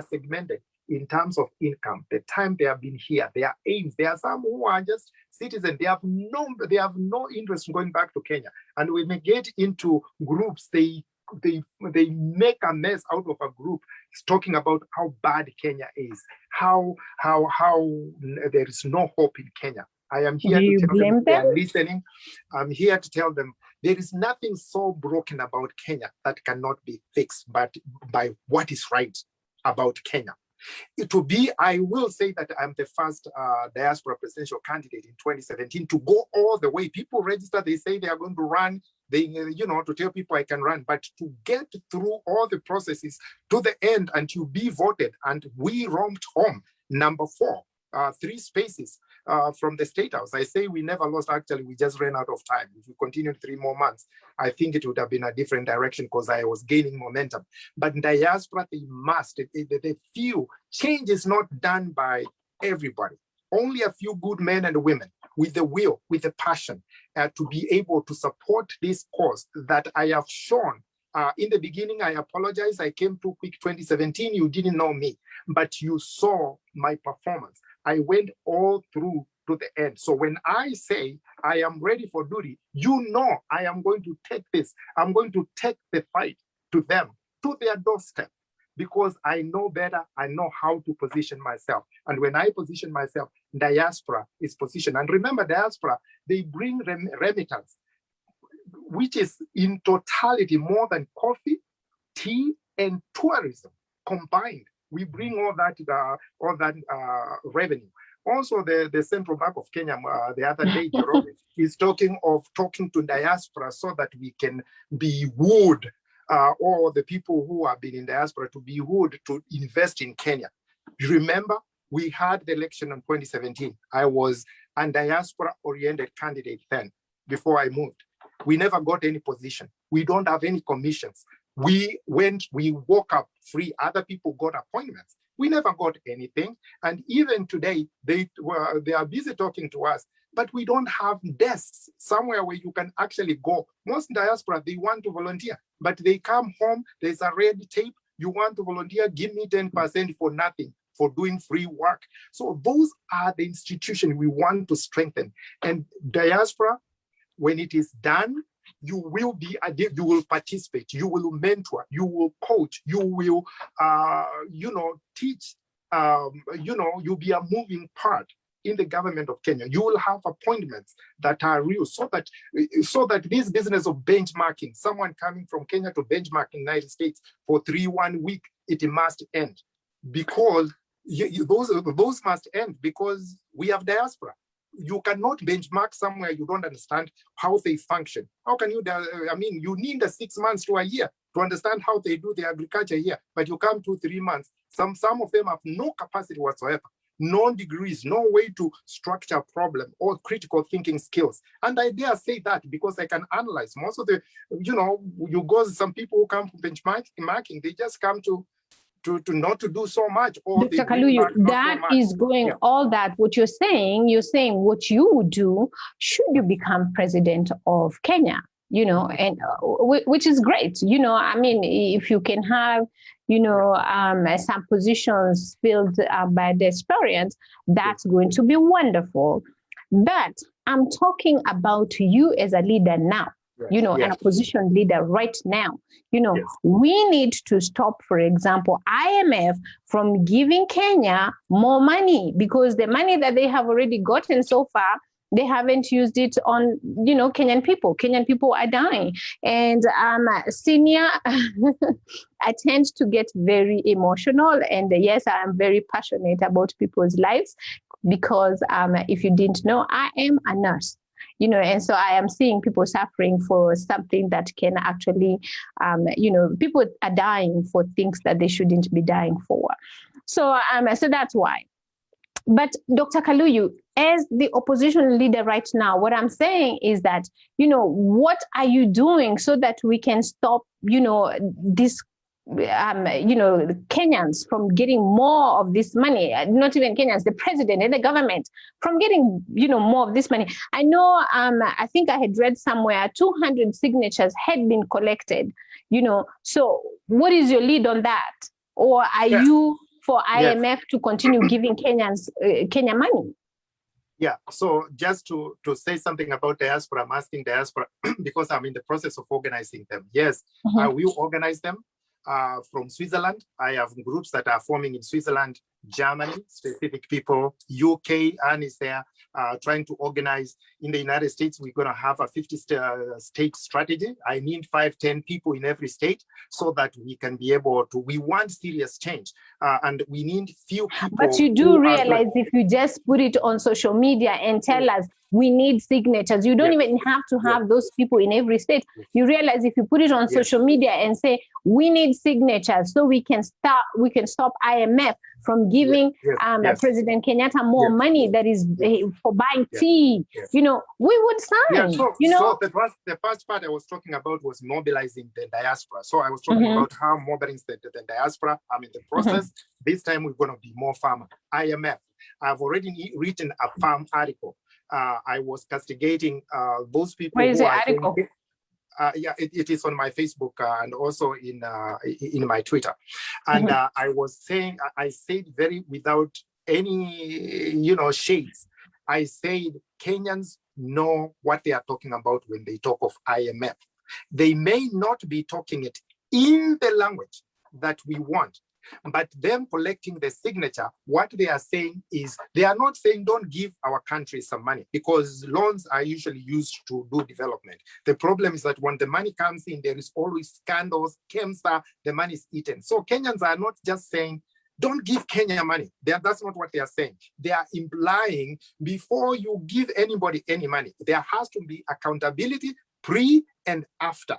segmented in terms of income, the time they have been here, their aims. There are some who are just citizens. They have no interest in going back to Kenya. And when they get into groups, they make a mess out of a group. It's talking about how bad Kenya is, how there is no hope in Kenya. I am here to tell them, they are listening. I'm here to tell them there is nothing so broken about Kenya that cannot be fixed, but by what is right about Kenya. I will say that I'm the first diaspora presidential candidate in 2017 to go all the way. People register, they say they are going to run, to tell people I can run, but to get through all the processes to the end and to be voted. And we roamed home, number 4, 3 spaces from the State House. I say we never lost, actually, we just ran out of time. If we continued 3 more months, I think it would have been a different direction because I was gaining momentum. But in diaspora, they feel change is not done by everybody. Only a few good men and women with the will, with the passion to be able to support this cause that I have shown. In the beginning, I apologize. I came too quick 2017. You didn't know me, but you saw my performance. I went all through to the end. So when I say I am ready for duty, I am going to take this. I'm going to take the fight to them, to their doorstep, because I know better. I know how to position myself. And when I position myself, diaspora is positioned. And remember, diaspora, they bring remittance, which is in totality more than coffee, tea, and tourism combined. We bring all that revenue. Also, the Central Bank of Kenya, the other day, Jerome, is talking to diaspora so that we can be wooed, or the people who have been in diaspora to be wooed to invest in Kenya. You remember, we had the election in 2017. I was a diaspora-oriented candidate then, before I moved. We never got any position. We don't have any commissions. We woke up free. Other people got appointments. We never got anything. And even today, they are busy talking to us, but we don't have desks somewhere where you can actually go. Most diaspora, they want to volunteer, but they come home, there's a red tape. You want to volunteer, give me 10% for nothing, for doing free work. So those are the institutions we want to strengthen. And diaspora, when it is done, you will participate, you will mentor, you will coach, you will, teach, you'll be a moving part in the government of Kenya. You will have appointments that are real, so that this business of benchmarking, someone coming from Kenya to benchmark in the United States for 1 week, it must end, because those must end, because we have diaspora. You cannot benchmark somewhere you don't understand how they function. How can you, you need 6 months to a year to understand how they do the agriculture here, but you come 2-3 months. Some of them have no capacity whatsoever, no degrees, no way to structure a problem or critical thinking skills. And I dare say that because I can analyze most of the, some people who come from benchmarking, they just come to not to do so much. Or Dr. Kaluyu, that is going all that, what you're saying what you would do should you become president of Kenya, and which is great. If you can have, some positions filled by the Aspirant, that's going to be wonderful. But I'm talking about you as a leader now. you know, an opposition leader right now. You know, we need to stop, for example, IMF from giving Kenya more money, because the money that they have already gotten so far, they haven't used it on, you know, Kenyan people. Kenyan people are dying. And senior, I tend to get very emotional. And yes, I am very passionate about people's lives, because if you didn't know, I am a nurse. You know, and so I am seeing people suffering for something that can actually, you know, people are dying for things that they shouldn't be dying for. So, so that's why. But Dr. Kaluyu, as the opposition leader right now, what I'm saying is that, you know, what are you doing so that we can stop, you know, this you know, Kenyans from getting more of this money, not even Kenyans, the president and the government from getting, you know, more of this money. I know, I think I had read somewhere 200 signatures had been collected, you know, so what is your lead on that? Or are you for IMF to continue giving Kenyans Kenya money? Yeah, so just to say something about diaspora, I'm asking diaspora because I'm in the process of organizing them. Yes, I will organize them. From Switzerland, I have groups that are forming in Switzerland, Germany, specific people, UK, and is there trying to organize. In the United States, we're going to have a 50-state strategy. I need 5-10 people in every state so that we can be able to, we want serious change. And we need few people. But you do realize if you just put it on social media and tell us, we need signatures, you don't even have to have those people in every state. You realize if you put it on social media and say, we need signatures so we can stop IMF from giving President Kenyatta more money that is for buying tea, you know, we would sign. So, you know, so the first part I was talking about was mobilizing the diaspora. So I was talking about how mobilizing the diaspora. I'm in the process. This time we're going to be more farmer. IMF. I've already written a farm article. I was castigating those people. Where is the article? It is on my Facebook and also in my Twitter. And I was saying, I said very without any, you know, shades. I said Kenyans know what they are talking about when they talk of IMF. They may not be talking it in the language that we want, but them collecting the signature, what they are saying is, they are not saying don't give our country some money, because loans are usually used to do development. The problem is that when the money comes in, there is always scandals, KEMSA, the money is eaten. So Kenyans are not just saying, don't give Kenya money. That's not what they are saying. They are implying, before you give anybody any money, there has to be accountability pre and after.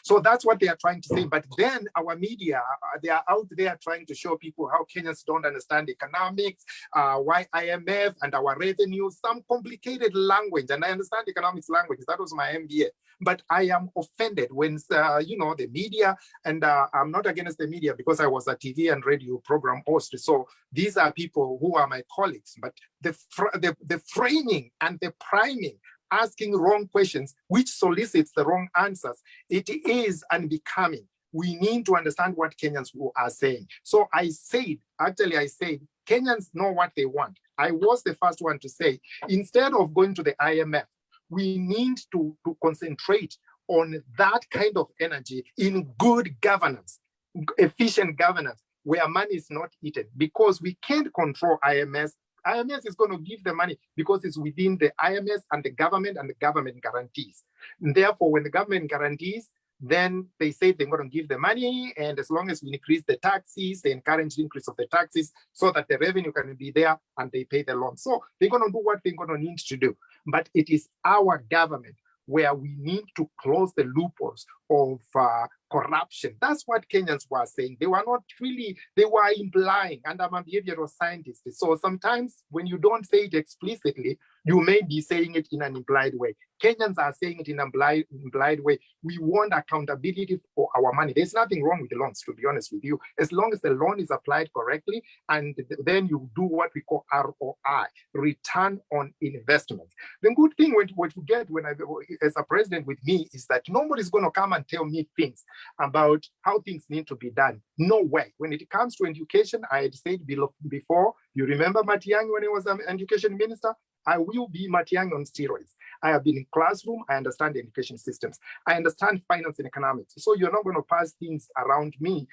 So that's what they are trying to say. But then our media, they are out there trying to show people how Kenyans don't understand economics, why IMF and our revenue, some complicated language. And I understand economics language. That was my MBA. But I am offended when, you know, the media, and I'm not against the media because I was a TV and radio program host. So these are people who are my colleagues. But the framing and the priming, asking wrong questions, which solicits the wrong answers, it is unbecoming. We need to understand what Kenyans are saying. So I said, Kenyans know what they want. I was the first one to say, instead of going to the IMF, we need to concentrate on that kind of energy in good governance, efficient governance, where money is not eaten, because we can't control IMF. IMF is going to give the money because it's within the IMF and the government guarantees. And therefore, when the government guarantees, then they say they're going to give the money, and as long as we increase the taxes, they encourage the increase of the taxes so that the revenue can be there and they pay the loan. So they're going to do what they're going to need to do. But it is our government where we need to close the loopholes of corruption. That's what Kenyans were saying. They were not really, they were implying, and I'm a behavioral scientist. So sometimes when you don't say it explicitly, you may be saying it in an implied way. Kenyans are saying it in an implied way. We want accountability for our money. There's nothing wrong with the loans, to be honest with you, as long as the loan is applied correctly, and then you do what we call ROI, return on investment. The good thing what you get when as a president with me is that nobody's going to come and tell me things about how things need to be done. No way. When it comes to education, I had said before, you remember Matiang'i when he was an education minister? I will be Matiang'i on steroids. I have been in classroom. I understand the education systems. I understand finance and economics. So you're not going to pass things around me.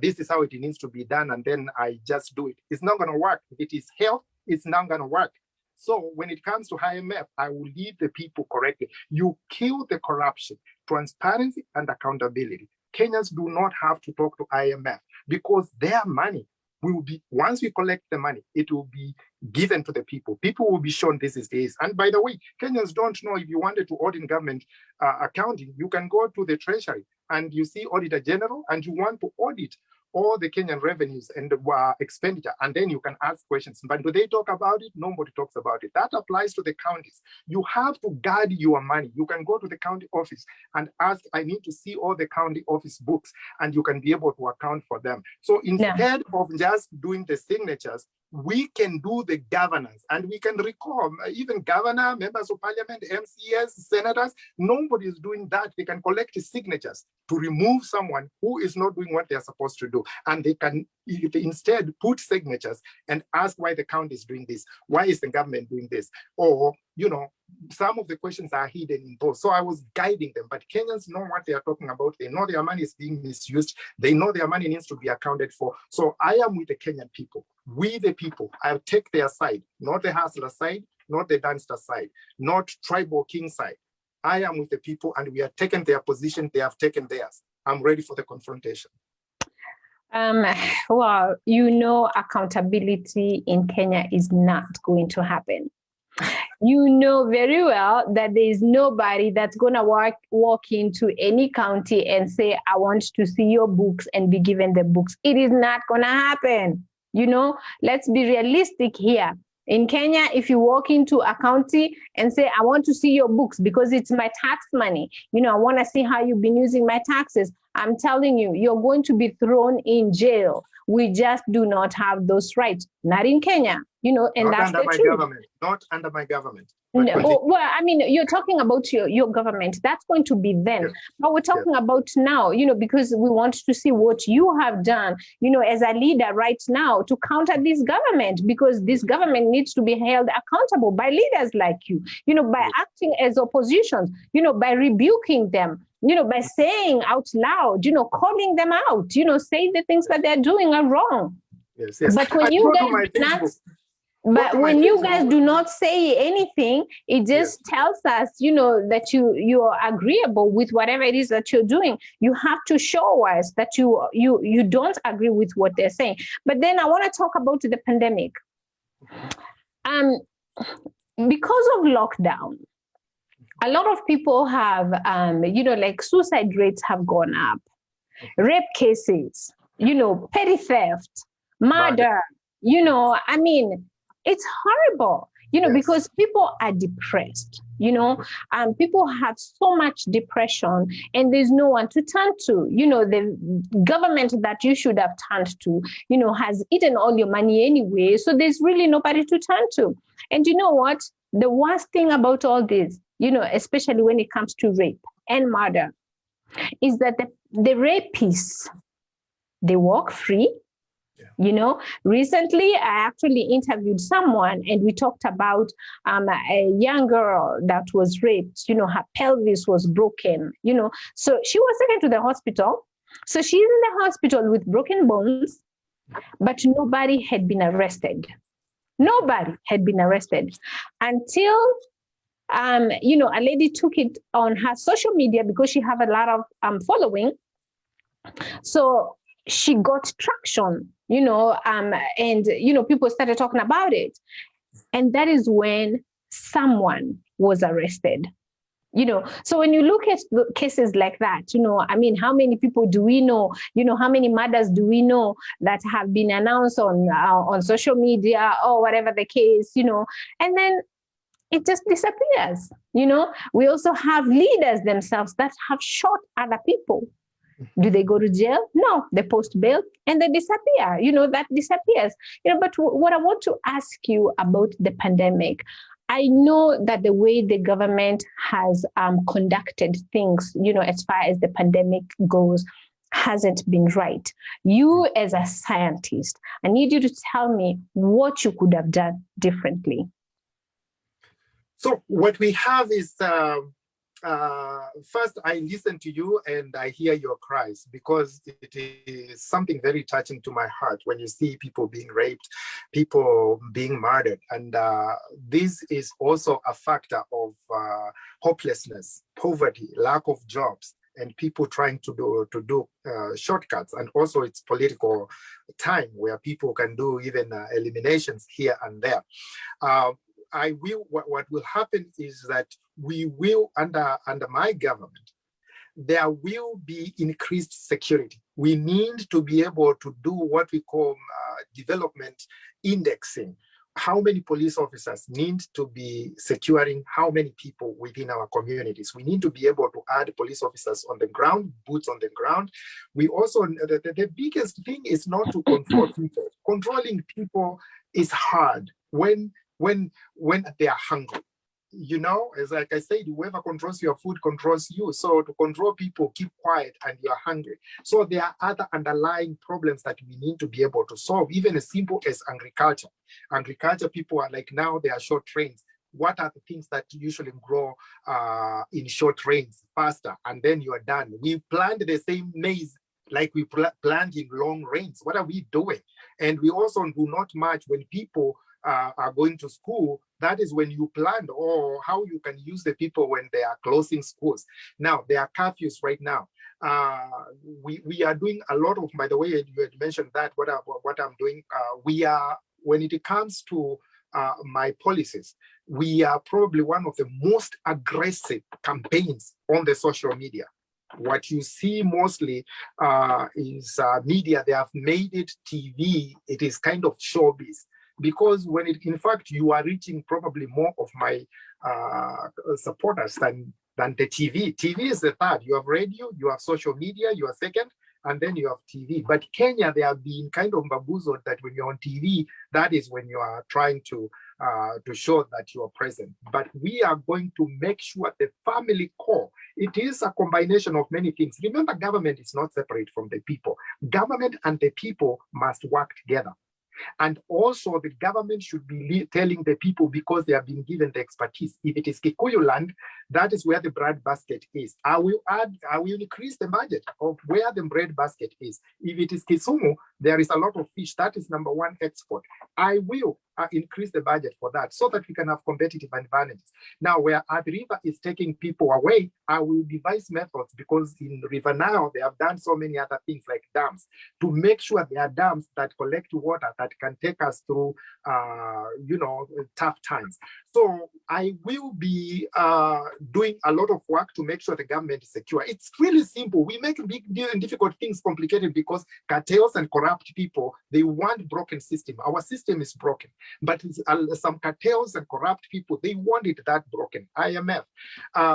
This is how it needs to be done, and then I just do it. It's not going to work. If it is health, it's not going to work. So when it comes to IMF, I will lead the people correctly. You kill the corruption, transparency, and accountability. Kenyans do not have to talk to IMF because their money will be, once we collect the money, it will be given to the people. People will be shown this is this. And by the way, Kenyans don't know, if you wanted to audit government accounting, you can go to the treasury and you see Auditor General and you want to audit all the Kenyan revenues and expenditure, and then you can ask questions. But do they talk about it? Nobody talks about it. That applies to the counties. You have to guard your money. You can go to the county office and ask, I need to see all the county office books, and you can be able to account for them. So instead of just doing the signatures, we can do the governance, and we can recall even governor, members of parliament, MCS, senators. Nobody is doing that. They can collect signatures to remove someone who is not doing what they're supposed to do. And they can instead put signatures and ask why the county is doing this. Why is the government doing this? Or, you know, some of the questions are hidden in those. So I was guiding them, but Kenyans know what they are talking about. They know their money is being misused. They know their money needs to be accounted for. So I am with the Kenyan people. We the people, I'll take their side, not the hustler side, not the dancer side, not tribal king side. I am with the people, and we have taken their position, they have taken theirs. I'm ready for the confrontation. Well, you know, accountability in Kenya is not going to happen. You know very well that there is nobody that's going to walk into any county and say, I want to see your books and be given the books. It is not going to happen. You know, let's be realistic here. In Kenya, if you walk into a county and say, I want to see your books because it's my tax money, you know, I want to see how you've been using my taxes, I'm telling you, you're going to be thrown in jail. We just do not have those rights. Not in Kenya, you know, and not that's the truth. Government. Not under my government. No, well, I mean, you're talking about your government. That's going to be then. Yes. But we're talking about now, you know, because we want to see what you have done, you know, as a leader right now to counter this government, because this government needs to be held accountable by leaders like you know, by acting as oppositions, you know, by rebuking them, you know, by saying out loud, you know, calling them out, you know, say the things that they're doing are wrong. Yes, yes. But when you guys do not say anything, it just tells us, you know, that you are agreeable with whatever it is that you're doing. You have to show us that you don't agree with what they're saying. But then I want to talk about the pandemic. Because of lockdown, a lot of people have, you know, like suicide rates have gone up, rape cases, you know, petty theft, murder, you know, I mean, it's horrible, you know, because people are depressed, you know, people have so much depression and there's no one to turn to. You know, the government that you should have turned to, you know, has eaten all your money anyway. So there's really nobody to turn to. And you know what? The worst thing about all this, you know, especially when it comes to rape and murder, is that the rapists, they walk free. You know, recently I actually interviewed someone and we talked about a young girl that was raped. You know, her pelvis was broken, you know, so she was taken to the hospital. So she's in the hospital with broken bones, but nobody had been arrested. Nobody had been arrested until, you know, a lady took it on her social media because she have a lot of following. So she got traction, you know, and, you know, people started talking about it. And that is when someone was arrested, you know. So when you look at cases like that, you know, I mean, how many people do we know, you know, how many murders do we know that have been announced on social media or whatever the case, you know, and then it just disappears, you know. We also have leaders themselves that have shot other people. Do they go to jail? No, they post bail and they disappear. You know, that disappears. You know, but what I want to ask you about the pandemic, I know that the way the government has conducted things, you know, as far as the pandemic goes, hasn't been right. You as a scientist, I need you to tell me what you could have done differently. So what we have is, first I listen to you and I hear your cries, because it is something very touching to my heart when you see people being raped, people being murdered. And this is also a factor of hopelessness, poverty, lack of jobs, and people trying to do shortcuts. And also it's political time where people can do even eliminations here and there. What will happen is that we will, under my government, there will be increased security. We need to be able to do what we call development indexing. How many police officers need to be securing how many people within our communities? We need to be able to add police officers on the ground, boots on the ground. We also, the biggest thing is not to control people. Controlling people is hard when they are hungry. You know, as like I said, whoever controls your food controls you. So to control people, keep quiet and you're hungry. So there are other underlying problems that we need to be able to solve, even as simple as agriculture. Agriculture, people are like, now they are short trains. What are the things that usually grow in short trains faster? And then you are done. We plant the same maize like we plant in long rains. What are we doing? And we also do not match when people are going to school. That is when you plan, or how you can use the people when they are closing schools. Now, there are curfews right now. We are doing a lot of, by the way, you had mentioned that, what I'm doing, we are, when it comes to my policies, we are probably one of the most aggressive campaigns on the social media. What you see mostly is media. They have made it TV. It is kind of showbiz. Because when it, in fact, you are reaching probably more of my supporters than the TV. TV is the third. You have radio, you have social media, you are second, and then you have TV. But Kenya, they have been kind of bamboozled that when you're on TV, that is when you are trying to show that you are present. But we are going to make sure the family core, it is a combination of many things. Remember, government is not separate from the people. Government and the people must work together. And also the government should be telling the people, because they have been given the expertise. If it is Kikuyu land, that is where the bread basket is. I will increase the budget of where the bread basket is. If it is Kisumu, there is a lot of fish. That is number one export. I will increase the budget for that so that we can have competitive advantages. Now, where Athi River is taking people away, I will devise methods, because in River Nile, they have done so many other things like dams, to make sure there are dams that collect water that can take us through, tough times. So I will be doing a lot of work to make sure the government is secure. It's really simple. We make big deal and difficult things complicated because cartels and corrupt people, they want broken system. Our system is broken, but some cartels and corrupt people, they want it that broken. IMF,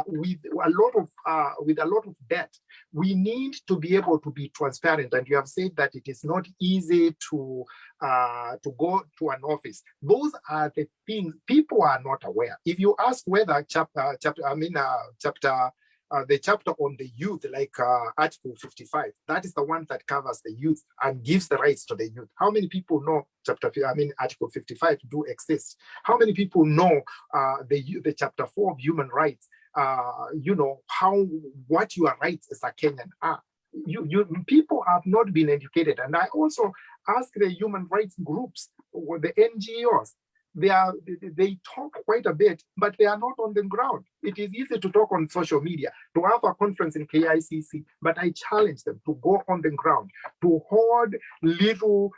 with a lot of debt, we need to be able to be transparent. And you have said that it is not easy to go to an office. Those are the things people are not aware. If you ask whether the chapter on the youth, like Article 55, that is the one that covers the youth and gives the rights to the youth. How many people know Article 55 do exist? How many people know the chapter 4 of human rights? What your rights as a Kenyan are. People have not been educated. And I also ask the human rights groups, or the NGOs, they talk quite a bit, but they are not on the ground. It is easy to talk on social media, to have a conference in KICC, but I challenge them to go on the ground, to hold legal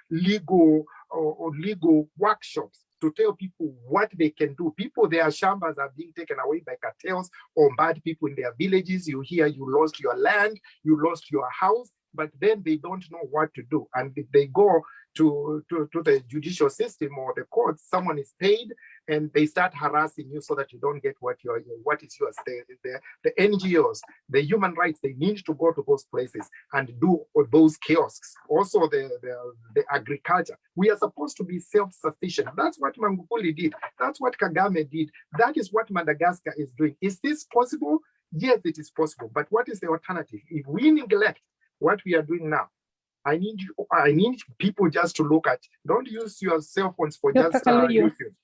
workshops, to tell people what they can do. People, their shambas are being taken away by cartels or bad people in their villages. You hear you lost your land, you lost your house, but then they don't know what to do. And if they go to the judicial system or the courts, someone is paid and they start harassing you so that you don't get what is yours. The NGOs, the human rights, they need to go to those places and do those kiosks. Also the agriculture. We are supposed to be self-sufficient. That's what Magufuli did. That's what Kagame did. That is what Madagascar is doing. Is this possible? Yes, it is possible. But what is the alternative? If we neglect what we are doing now, I need people just to look at. Don't use your cell phones for Dr. just Kaluyu. YouTube.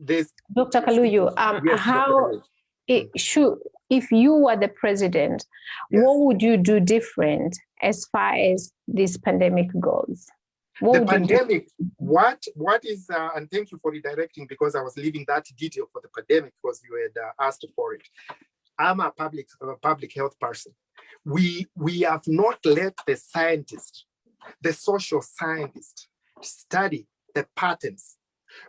This, Dr. Kaluyu, yes, how it should, if you were the president, yes. what would you do different as far as this pandemic goes? What The would you do? pandemic, what is, and thank you for redirecting, because I was leaving that detail for the pandemic because you had asked for it. I'm a public health person. We have not let the scientists, the social scientists, study the patterns.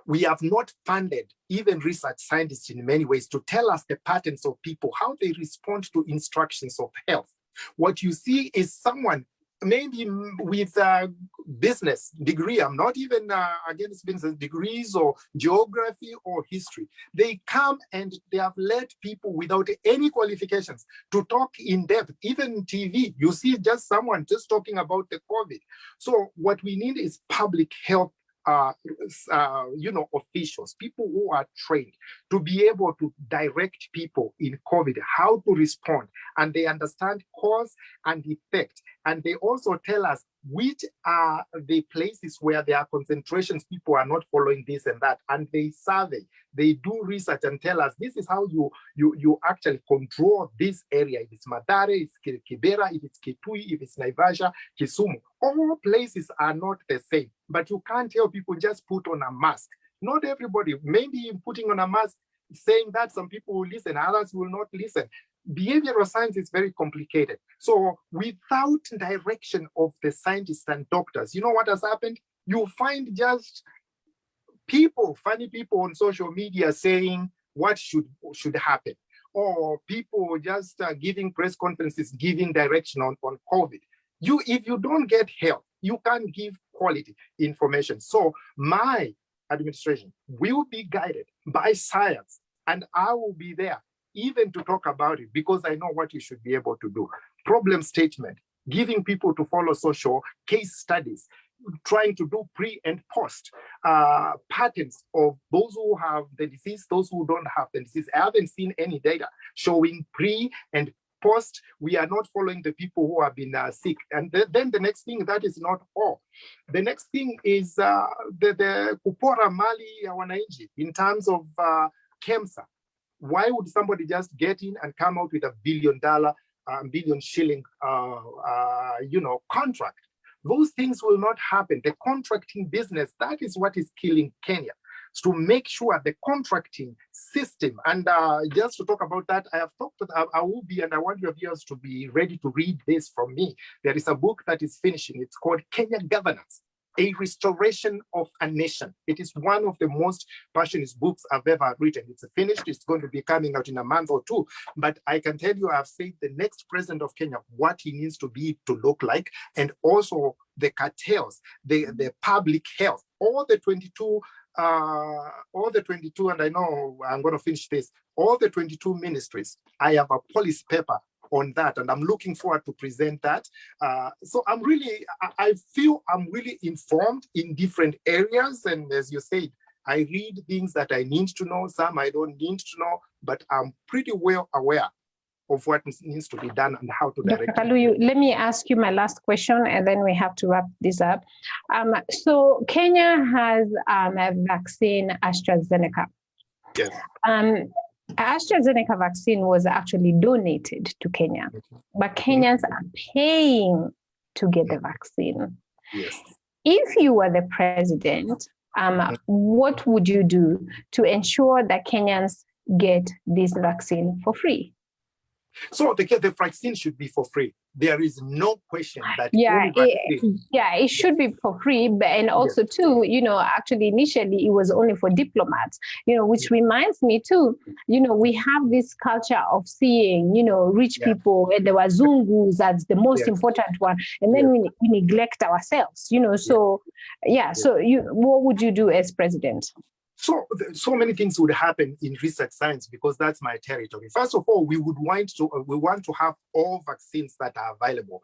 We have not funded even research scientists in many ways to tell us the patterns of people, how they respond to instructions of health. What you see is someone maybe with a business degree. I'm not even against business degrees or geography or history. They come and they have led people without any qualifications to talk in depth. Even TV, you see just someone just talking about the COVID. So what we need is public health officials, people who are trained to be able to direct people in COVID, how to respond, and they understand cause and effect. And they also tell us which are the places where there are concentrations, people are not following this and that, and they survey, they do research and tell us this is how you actually control this area. If it's Madare, it's Kibera, if it's Kitui, if it's Naivasha, Kisumu, all places are not the same. But you can't tell people just put on a mask. Not everybody, maybe putting on a mask, saying that some people will listen, others will not listen. Behavioral science is very complicated. So without direction of the scientists and doctors, you know what has happened? You find just people, funny people on social media saying what should happen, or people just giving press conferences, giving direction on COVID. If you don't get help, you can't give quality information. So my administration will be guided by science, and I will be there even to talk about it, because I know what you should be able to do. Problem statement, giving people to follow social case studies, trying to do pre and post patterns of those who have the disease, those who don't have the disease. I haven't seen any data showing pre and post. We are not following the people who have been sick. And then the next thing, that is not all. The next thing is the kupora mali ya wananchi in terms of KEMSA. Why would somebody just get in and come out with $1 billion shilling contract? Those things will not happen. The contracting business, that is what is killing Kenya. So to make sure the contracting system, and just to talk about that, I have talked with, I will be, and I want your viewers to be ready to read this from me. There is a book that is finishing. It's called Kenya Governance, A Restoration of a Nation. It is one of the most passionate books I've ever written. It's finished. It's going to be coming out in a month or two. But I can tell you, I've said the next president of Kenya, what he needs to be to look like, and also the cartels, the public health, all the 22, and I know I'm going to finish this, all the 22 ministries. I have a policy paper on that, and I'm looking forward to present that. So I feel I'm really informed in different areas, and as you said, I read things that I need to know, some I don't need to know, but I'm pretty well aware of what needs to be done and how to direct it. Dr. Kaluyu, let me ask you my last question, and then we have to wrap this up. So Kenya has a vaccine, AstraZeneca. Yes. AstraZeneca vaccine was actually donated to Kenya, but Kenyans are paying to get the vaccine. Yes. If you were the president, what would you do to ensure that Kenyans get this vaccine for free? So the vaccine should be for free. There is no question that it should be for free, and also too, actually initially it was only for diplomats, which reminds me too, we have this culture of seeing, rich people, and the wazungus as the most important one, and then we neglect ourselves, so what would you do as president? So many things would happen in research science, because that's my territory. First of all, we want to have all vaccines that are available.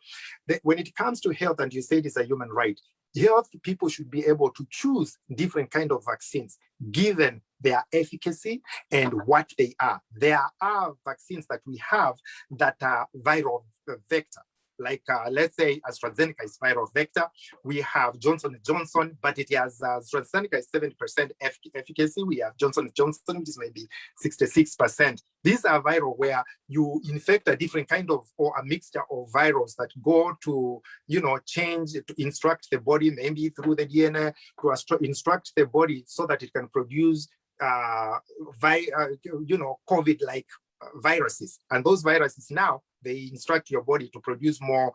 When it comes to health, and you said it's a human right, health people should be able to choose different kind of vaccines given their efficacy and what they are. There are vaccines that we have that are viral vector. like let's say AstraZeneca is viral vector. We have Johnson & Johnson, but it has AstraZeneca is 70% efficacy. We have Johnson & Johnson, which is maybe 66%. These are viral where you infect a different kind of, or a mixture of virus that go to, change, to instruct the body, maybe through the DNA, to instruct the body so that it can produce, COVID-like viruses. And those viruses now, they instruct your body to produce more,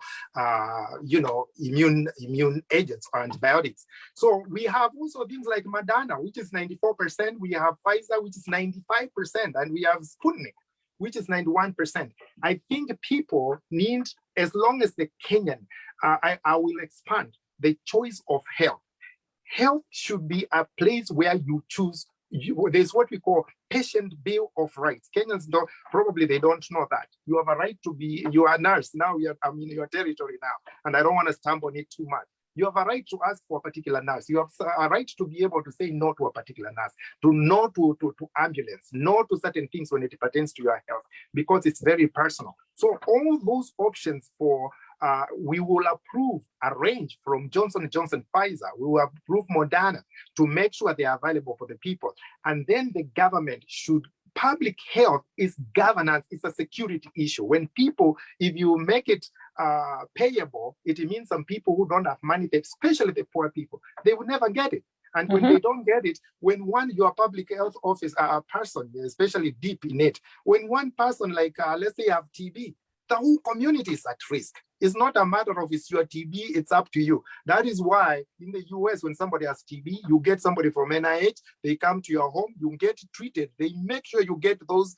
immune agents or antibiotics. So we have also things like Moderna, which is 94%. We have Pfizer, which is 95%. And we have Sputnik, which is 91%. I think people need, as long as the Kenyan, I will expand the choice of health. Health should be a place where you choose. There's what we call patient bill of rights. Kenyans they don't know that. You have a right to be, you are a nurse, now I'm in your territory now, and I don't want to stamp on it too much. You have a right to ask for a particular nurse. You have a right to be able to say no to a particular nurse, to no to ambulance, no to certain things when it pertains to your health, because it's very personal. So all those options for, we will approve a range from Johnson & Johnson, Pfizer. We will approve Moderna to make sure they are available for the people. And then the government should, public health is governance, it's a security issue. When people, if you make it payable, it means some people who don't have money, especially the poor people, they will never get it. And when they don't get it, when your public health office, a person, especially deep in it, when one person, like let's say you have TB, the whole community is at risk. It's not a matter of it's your TB, it's up to you. That is why in the US, when somebody has TB, you get somebody from NIH, they come to your home, you get treated. They make sure you get those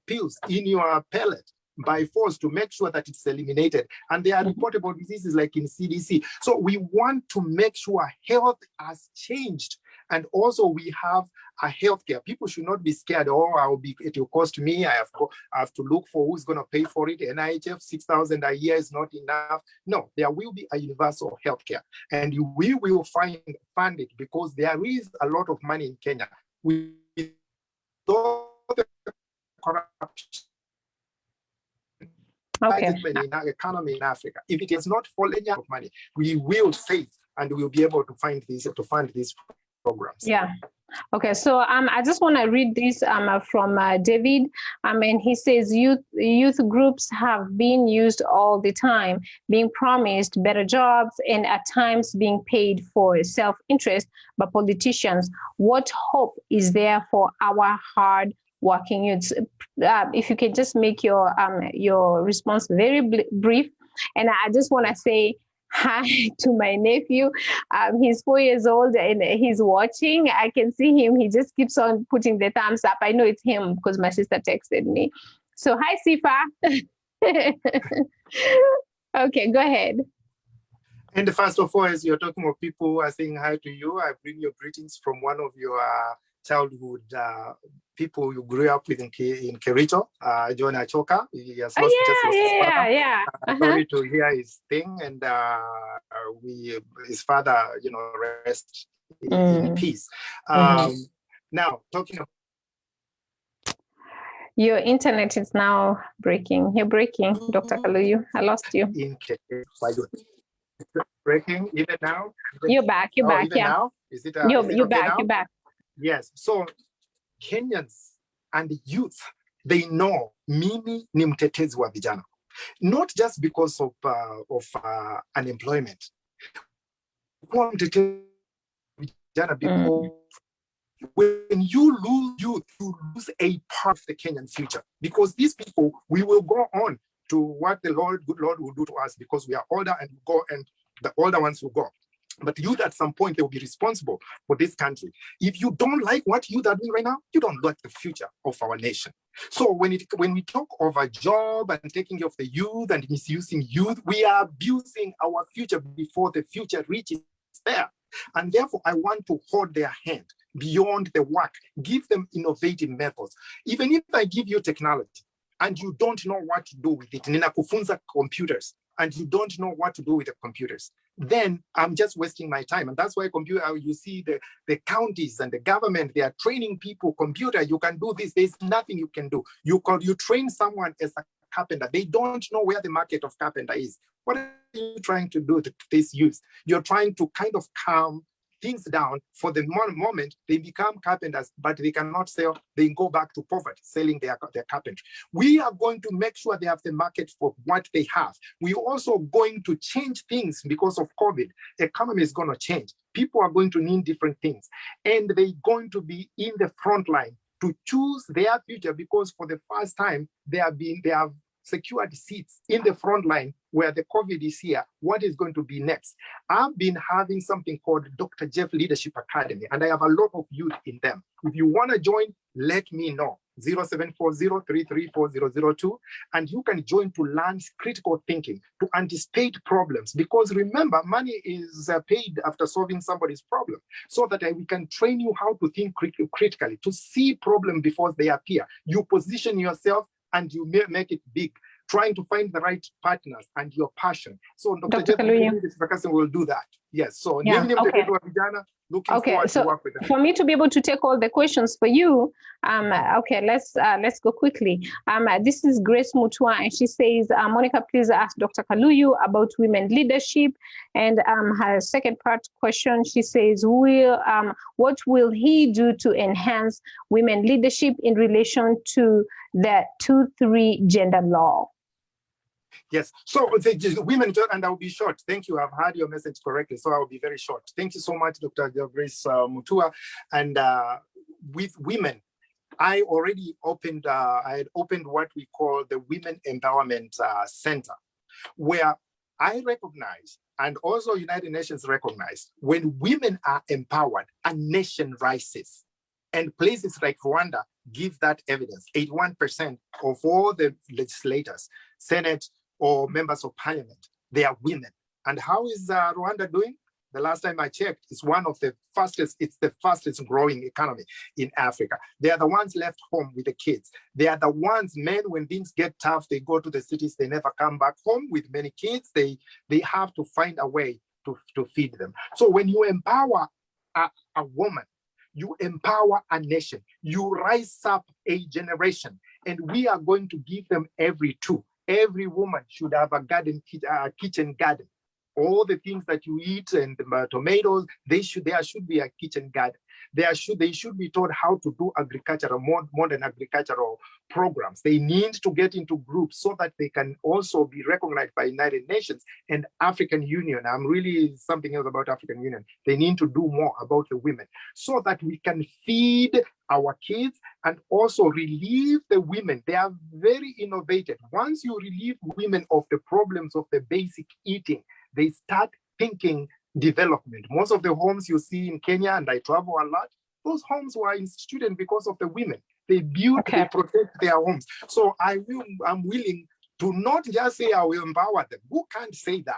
pills in your pellet by force to make sure that it's eliminated. And there are reportable diseases like in CDC. So we want to make sure health has changed. And also we have a healthcare. People should not be scared. Oh, it will cost me. I have to look for who's going to pay for it. NIHF, 6,000 a year is not enough. No, there will be a universal healthcare, and we will fund it because there is a lot of money in Kenya. With all the corruption, in our economy in Africa, if it is not falling out of money, we will save and we will be able to fund these programs. Yeah. Okay, so I just want to read this from David. And he says youth groups have been used all the time, being promised better jobs and at times being paid for self-interest by politicians. What hope is there for our hard-working youths? If you can just make your response very brief. And I just want to say hi to my nephew. He's 4 years old and he's watching. I can see him. He just keeps on putting the thumbs up. I know it's him because my sister texted me. So hi, Sifa. Okay, go ahead. And first of all, as you're talking of people who are saying hi to you, I bring your greetings from one of your childhood people you grew up with in Kericho, John Achoka. He has lost sorry to hear his thing, and his father, rest in peace. Now, talking about your internet is now breaking. You're breaking, Dr. Kaluyu. I lost you. Breaking even now. You're back. You're back. Yeah. Now? Is it? You're back. Now? You're back. Yes. So Kenyans and youth, they know mimi ni mtetezi wa vijana, not just because of unemployment. Because when you lose youth, you lose a part of the Kenyan future. Because these people, we will go on to what the good Lord will do to us because we are older and go, and the older ones will go. But youth at some point, they will be responsible for this country. If you don't like what youth are doing right now, you don't like the future of our nation. So when we talk of a job and taking care of the youth and misusing youth, we are abusing our future before the future reaches there. And therefore, I want to hold their hand beyond the work, give them innovative methods. Even if I give you technology and you don't know what to do with it, ninakufunza computers, and you don't know what to do with the computers, then I'm just wasting my time. And that's why you see the counties and the government, they are training people, computer, you can do this. There's nothing you can do. You train someone as a carpenter. They don't know where the market of carpenter is. What are you trying to do to this youth? You're trying to kind of calm things down. For the moment, they become carpenters, but they cannot sell. They go back to poverty, selling their carpentry. We are going to make sure they have the market for what they have. We're also going to change things because of COVID. The economy is going to change. People are going to need different things, and they're going to be in the front line to choose their future, because for the first time they have secured seats in the front line where the COVID is here. What is going to be next? I've been having something called Dr.Japheth Leadership Academy, and I have a lot of youth in them. If you want to join, let me know. 0740-334-002, and you can join to learn critical thinking, to anticipate problems, because remember, money is paid after solving somebody's problem, so that we can train you how to think critically, to see problems before they appear. You position yourself and you make it big, trying to find the right partners and your passion. So Dr. Japheth will do that. Yes. So yeah, okay. Looking forward to work with them. For me to be able to take all the questions for you, okay, let's go quickly. This is Grace Mutua, and she says, Monica, please ask Dr. Kaluyu about women leadership. And her second part question, she says, what will he do to enhance women leadership in relation to the 2-3 gender law? Yes, so the women, and I'll be short. Thank you. I've heard your message correctly, so I'll be very short. Thank you so much, Dr. Grace Mutua. And with women, I already opened, I had opened what we call the Women Empowerment Center, where I recognize, and also United Nations recognize, when women are empowered, a nation rises. And places like Rwanda give that evidence. 81% of all the legislators, Senate, or members of parliament, they are women. And how is Rwanda doing? The last time I checked, it's one of the fastest, it's the fastest growing economy in Africa. They are the ones left home with the kids. They are the ones, men, when things get tough, they go to the cities, they never come back home with many kids. They have to find a way to feed them. So when you empower a woman, you empower a nation, you rise up a generation, and we are going to give them every tool. Every woman should have a garden, kitchen garden. All the things that you eat and tomatoes, there should be a kitchen garden. They should be taught how to do agricultural, modern agricultural programs. They need to get into groups so that they can also be recognized by United Nations and African Union. I'm really something else about African Union. They need to do more about the women so that we can feed our kids and also relieve the women. They are very innovative. Once you relieve women of the problems of the basic eating, they start thinking development. Most of the homes you see in Kenya, and I travel a lot, those homes were instituted because of the women. They build, they protect their homes. So I'm willing to not just say I will empower them. Who can't say that?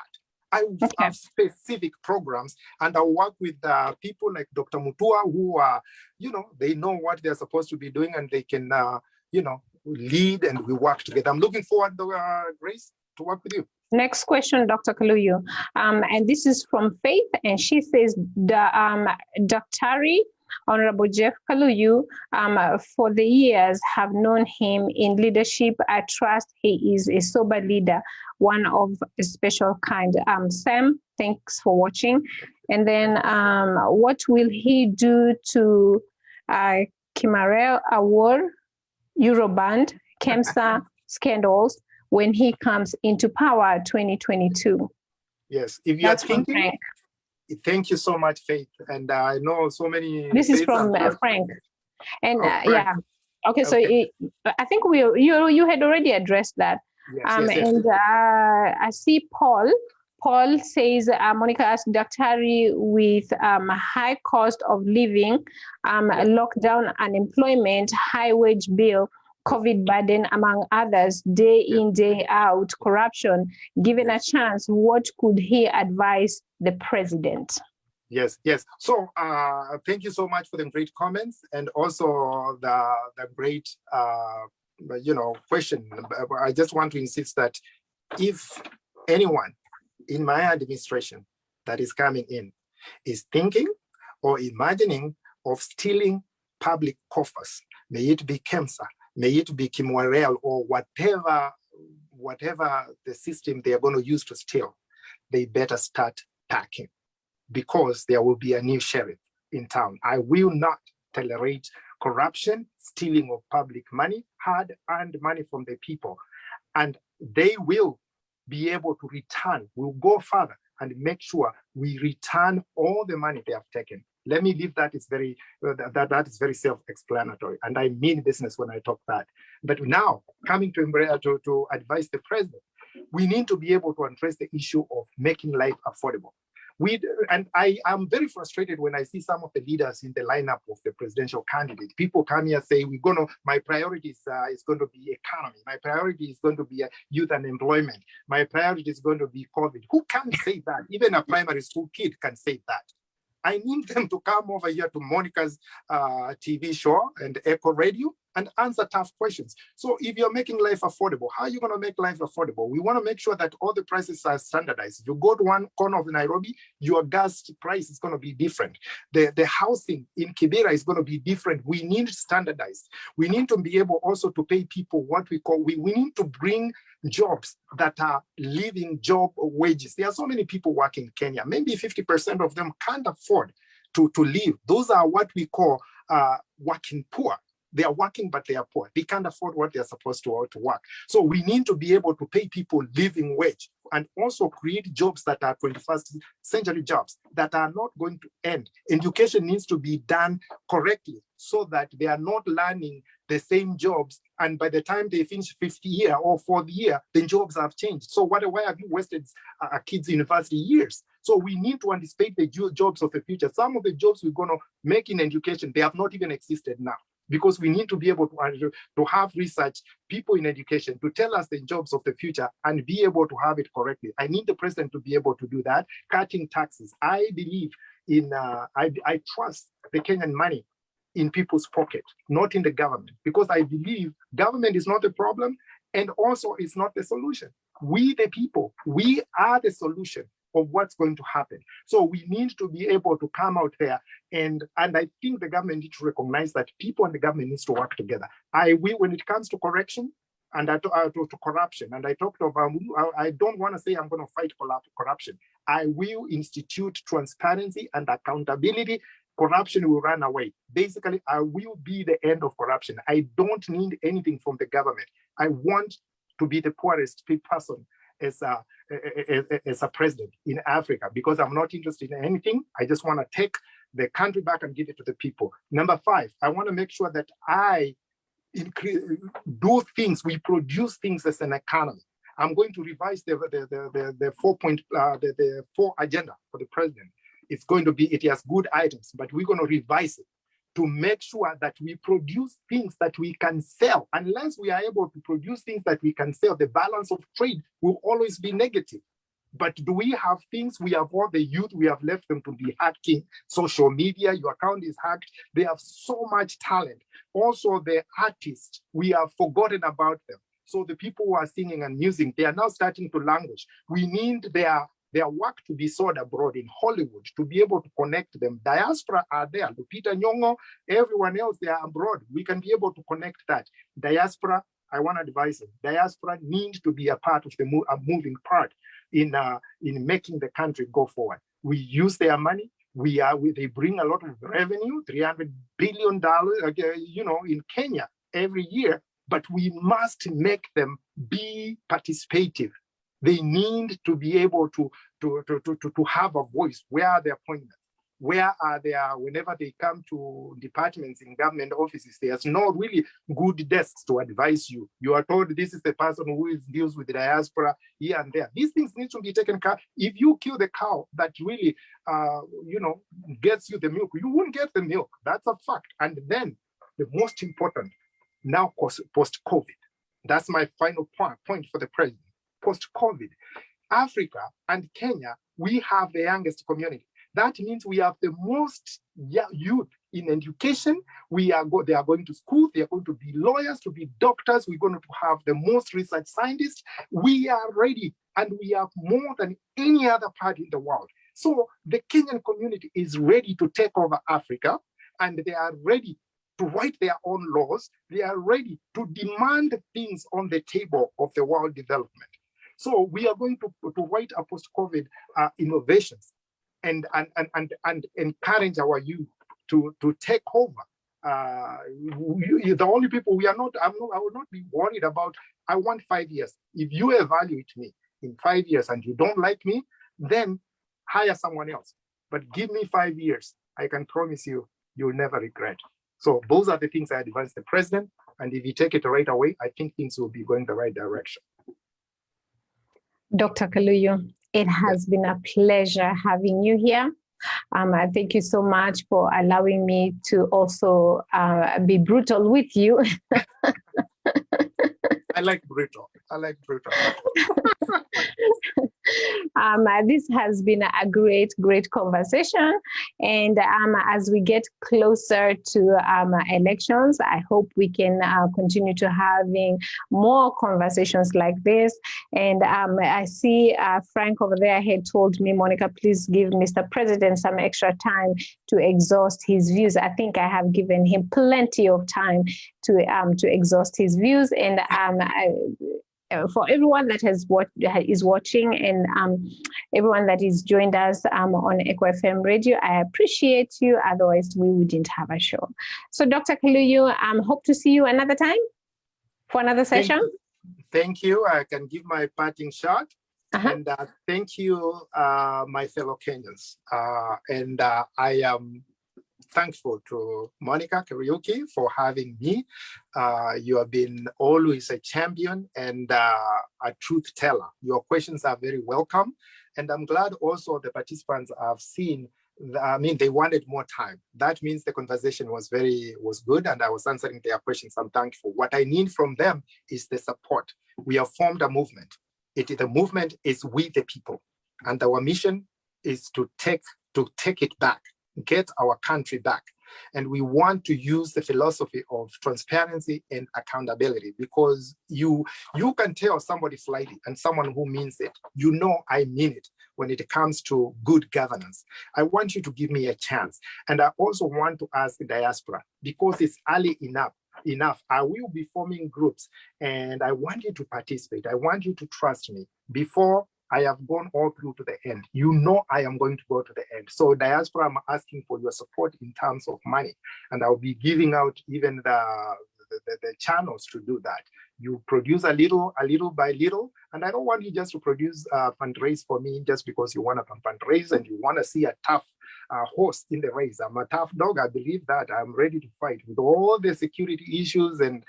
I will have specific programs, and I'll work with people like Dr. Mutua, who are, they know what they're supposed to be doing, and they can, lead, and we work together. I'm looking forward, Grace, to work with you. Next question, Dr. Kaluyu, and this is from Faith, and she says, Dr. Honorable Jeff Kaluyu, for the years have known him in leadership. I trust he is a sober leader, one of a special kind. Sam, thanks for watching. And then what will he do to Kimarel Award, Euroband, KEMSA scandals when he comes into power 2022? Yes, if you're thinking, thank you so much, Faith. And I know so many. This is from Frank. And Frank. Yeah, okay. So I think you had already addressed that. Yes, yes. And I see Paul. Paul says, Monica asked Dr. with high cost of living, lockdown, unemployment, high wage bill, COVID burden, among others, day in, day out, corruption, given a chance, what could he advise the president? Yes, yes. So thank you so much for the great comments, and also the great, question. I just want to insist that if anyone in my administration that is coming in is thinking or imagining of stealing public coffers, may it be KEMSA, may it be Kimwarel, or whatever whatever the system they are going to use to steal, they better start packing, because there will be a new sheriff in town. I will not tolerate corruption, stealing of public money, hard-earned money from the people. And they will be able to return. We'll go further and make sure we return all the money they have taken. Let me leave that. Is very that is very self-explanatory, and I mean business when I talk that. But now, coming to advise the president, we need to be able to address the issue of making life affordable. I am very frustrated when I see some of the leaders in the lineup of the presidential candidate. People come here say, my priority is going to be economy. My priority is going to be youth unemployment. My priority is going to be COVID. Who can say that? Even a primary school kid can say that. I need them to come over here to Monica's TV show and Echo Radio and answer tough questions. So if you're making life affordable, how are you going to make life affordable? We want to make sure that all the prices are standardized. If you go to one corner of Nairobi, your gas price is going to be different. The housing in Kibera is going to be different. We need standardized. We need to be able also to pay people what we call, we need to bring jobs that are living job wages. There are so many people working in Kenya. Maybe 50% of them can't afford to live. Those are what we call working poor. They are working, but they are poor. They can't afford what they're supposed to work. So we need to be able to pay people living wage and also create jobs that are 21st century jobs that are not going to end. Education needs to be done correctly so that they are not learning the same jobs, and by the time they finish 5th year or 4th year, the jobs have changed. So why have you wasted kids' university years? So we need to anticipate the jobs of the future. Some of the jobs we're going to make in education, they have not even existed now, because we need to be able to have research, people in education, to tell us the jobs of the future and be able to have it correctly. I need the president to be able to do that. Cutting taxes. I believe in, I trust the Kenyan money in people's pocket, not in the government, because I believe government is not the problem and also it's not the solution. We, the people, we are the solution of what's going to happen. So we need to be able to come out there, and I think the government needs to recognize that people and the government needs to work together. When it comes to correction and to corruption, and I talked about, I don't want to say I'm going to fight corruption. I will institute transparency and accountability. Corruption will run away. Basically, I will be the end of corruption. I don't need anything from the government. I want to be the poorest person as a president in Africa, because I'm not interested in anything. I just want to take the country back and give it to the people. Number 5, I want to make sure that I do things, we produce things as an economy. I'm going to revise the 4 agenda for the president. It's going to be, it has good items, but we're going to revise it to make sure that we produce things that we can sell. Unless we are able to produce things that we can sell, the balance of trade will always be negative. But do we have things? We have all the youth, we have left them to be hacking social media. Your account is hacked. They have so much talent. Also, the artists, we have forgotten about them. So the people who are singing and music, they are now starting to languish. We need their work to be sold abroad in Hollywood, to be able to connect them. Diaspora are there. Lupita Nyong'o, everyone else, they are abroad. We can be able to connect that. Diaspora, I want to advise them. Diaspora needs to be a part of the moving part in making the country go forward. We use their money. They bring a lot of revenue, $300 billion, in Kenya every year. But we must make them be participative. They need to be able to have a voice. Where are their appointments? Where are their, whenever they come to departments in government offices, there's no really good desks to advise you. You are told this is the person who deals with the diaspora here and there. These things need to be taken care of. If you kill the cow that really, gets you the milk, you won't get the milk. That's a fact. And then the most important, now post-COVID, that's my final point for the president. Post-COVID, Africa and Kenya, we have the youngest community. That means we have the most youth in education. They are going to school. They are going to be lawyers, to be doctors. We're going to have the most research scientists. We are ready, and we have more than any other part in the world. So the Kenyan community is ready to take over Africa, and they are ready to write their own laws. They are ready to demand things on the table of the world development. So we are going to write a post-COVID innovations and encourage our youth to take over. The only people I will not be worried about. I want 5 years. If you evaluate me in 5 years and you don't like me, then hire someone else. But give me 5 years. I can promise you, you'll never regret. So those are the things I advise the president. And if you take it right away, I think things will be going the right direction. Dr. Kaluyu, it has been a pleasure having you here. Thank you so much for allowing me to also be brutal with you. I like brutal. This has been a great conversation. And as we get closer to elections, I hope we can continue to having more conversations like this. And I see Frank over there had told me, Monica, please give Mr. President some extra time to exhaust his views. I think I have given him plenty of time to exhaust his views. And for everyone that is watching and everyone that is joined us on ekhofm Radio, I appreciate you. Otherwise, we wouldn't have a show. So, Dr. Kaluyu, hope to see you another time for another session. Thank you. I can give my parting shot. And thank you, my fellow Kenyans. I am thankful to Monica Kariuki for having me. You have been always a champion and a truth teller. Your questions are very welcome. And I'm glad also the participants have seen, they wanted more time. That means the conversation was good and I was answering their questions. I'm thankful. What I need from them is the support. We have formed a movement. The movement is we the people. And our mission is to take it back. Get our country back. And we want to use the philosophy of transparency and accountability, because you can tell somebody slightly and someone who means it, I mean it when it comes to good governance. I want you to give me a chance. And I also want to ask the diaspora, because it's early enough, I will be forming groups and I want you to participate. I want you to trust me. Before I have gone all through to the end. I am going to go to the end. So diaspora, I'm asking for your support in terms of money. And I'll be giving out even the channels to do that. You produce a little by little. And I don't want you just to produce fundraise for me just because you want to fundraise and you want to see a tough horse in the race. I'm a tough dog. I believe that. I'm ready to fight with all the security issues and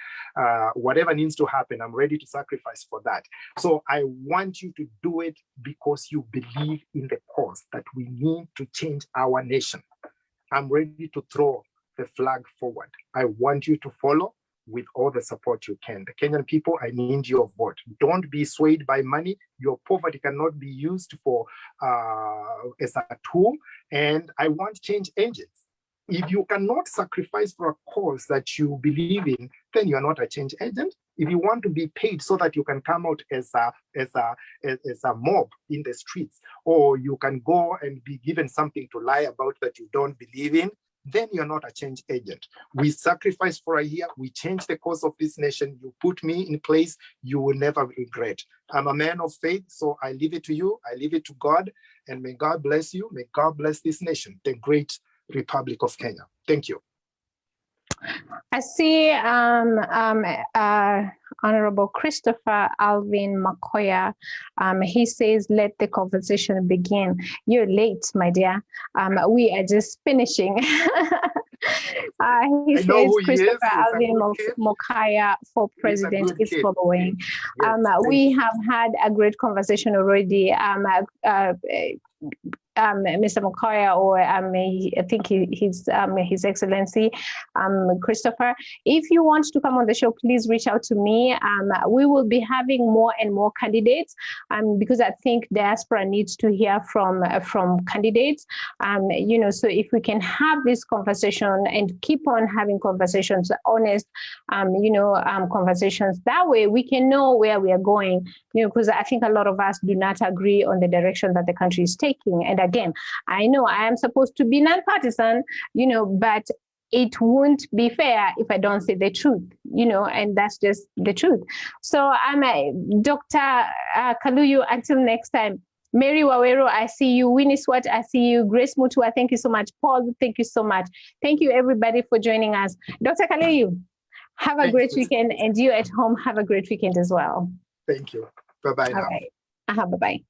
whatever needs to happen. I'm ready to sacrifice for that. So I want you to do it because you believe in the cause that we need to change our nation. I'm ready to throw the flag forward. I want you to follow with all the support you can. The Kenyan people, I need your vote. Don't be swayed by money. Your poverty cannot be used for as a tool. And I want change agents. If you cannot sacrifice for a cause that you believe in, then you are not a change agent. If you want to be paid so that you can come out as a mob in the streets, or you can go and be given something to lie about that you don't believe in, then you're not a change agent. We sacrifice for a year, we change the course of this nation, you put me in place, you will never regret. I'm a man of faith, so I leave it to you, I leave it to God, and may God bless you, may God bless this nation, the great Republic of Kenya. Thank you. I see Honorable Christopher Alvin Makoya. He says, let the conversation begin. You're late, my dear. We are just finishing. He says, Christopher Alvin Mokaya for president is following. We have had a great conversation already. Mr. Mokaya, or I think His Excellency Christopher, if you want to come on the show, please reach out to me. We will be having more and more candidates because I think diaspora needs to hear from candidates. So if we can have this conversation and keep on having conversations, honest, conversations, that way we can know where we are going. Because I think a lot of us do not agree on the direction that the country is taking. And again, I know I am supposed to be nonpartisan, but it won't be fair if I don't say the truth, and that's just the truth. So I'm Dr. Kaluyu. Until next time, Mary Wawero, I see you. Winnie Swat, I see you. Grace Mutua, thank you so much. Paul, thank you so much. Thank you, everybody, for joining us. Dr. Kaluyu, have a great weekend, and you at home, have a great weekend as well. Thank you. Bye-bye now. All right. Bye-bye.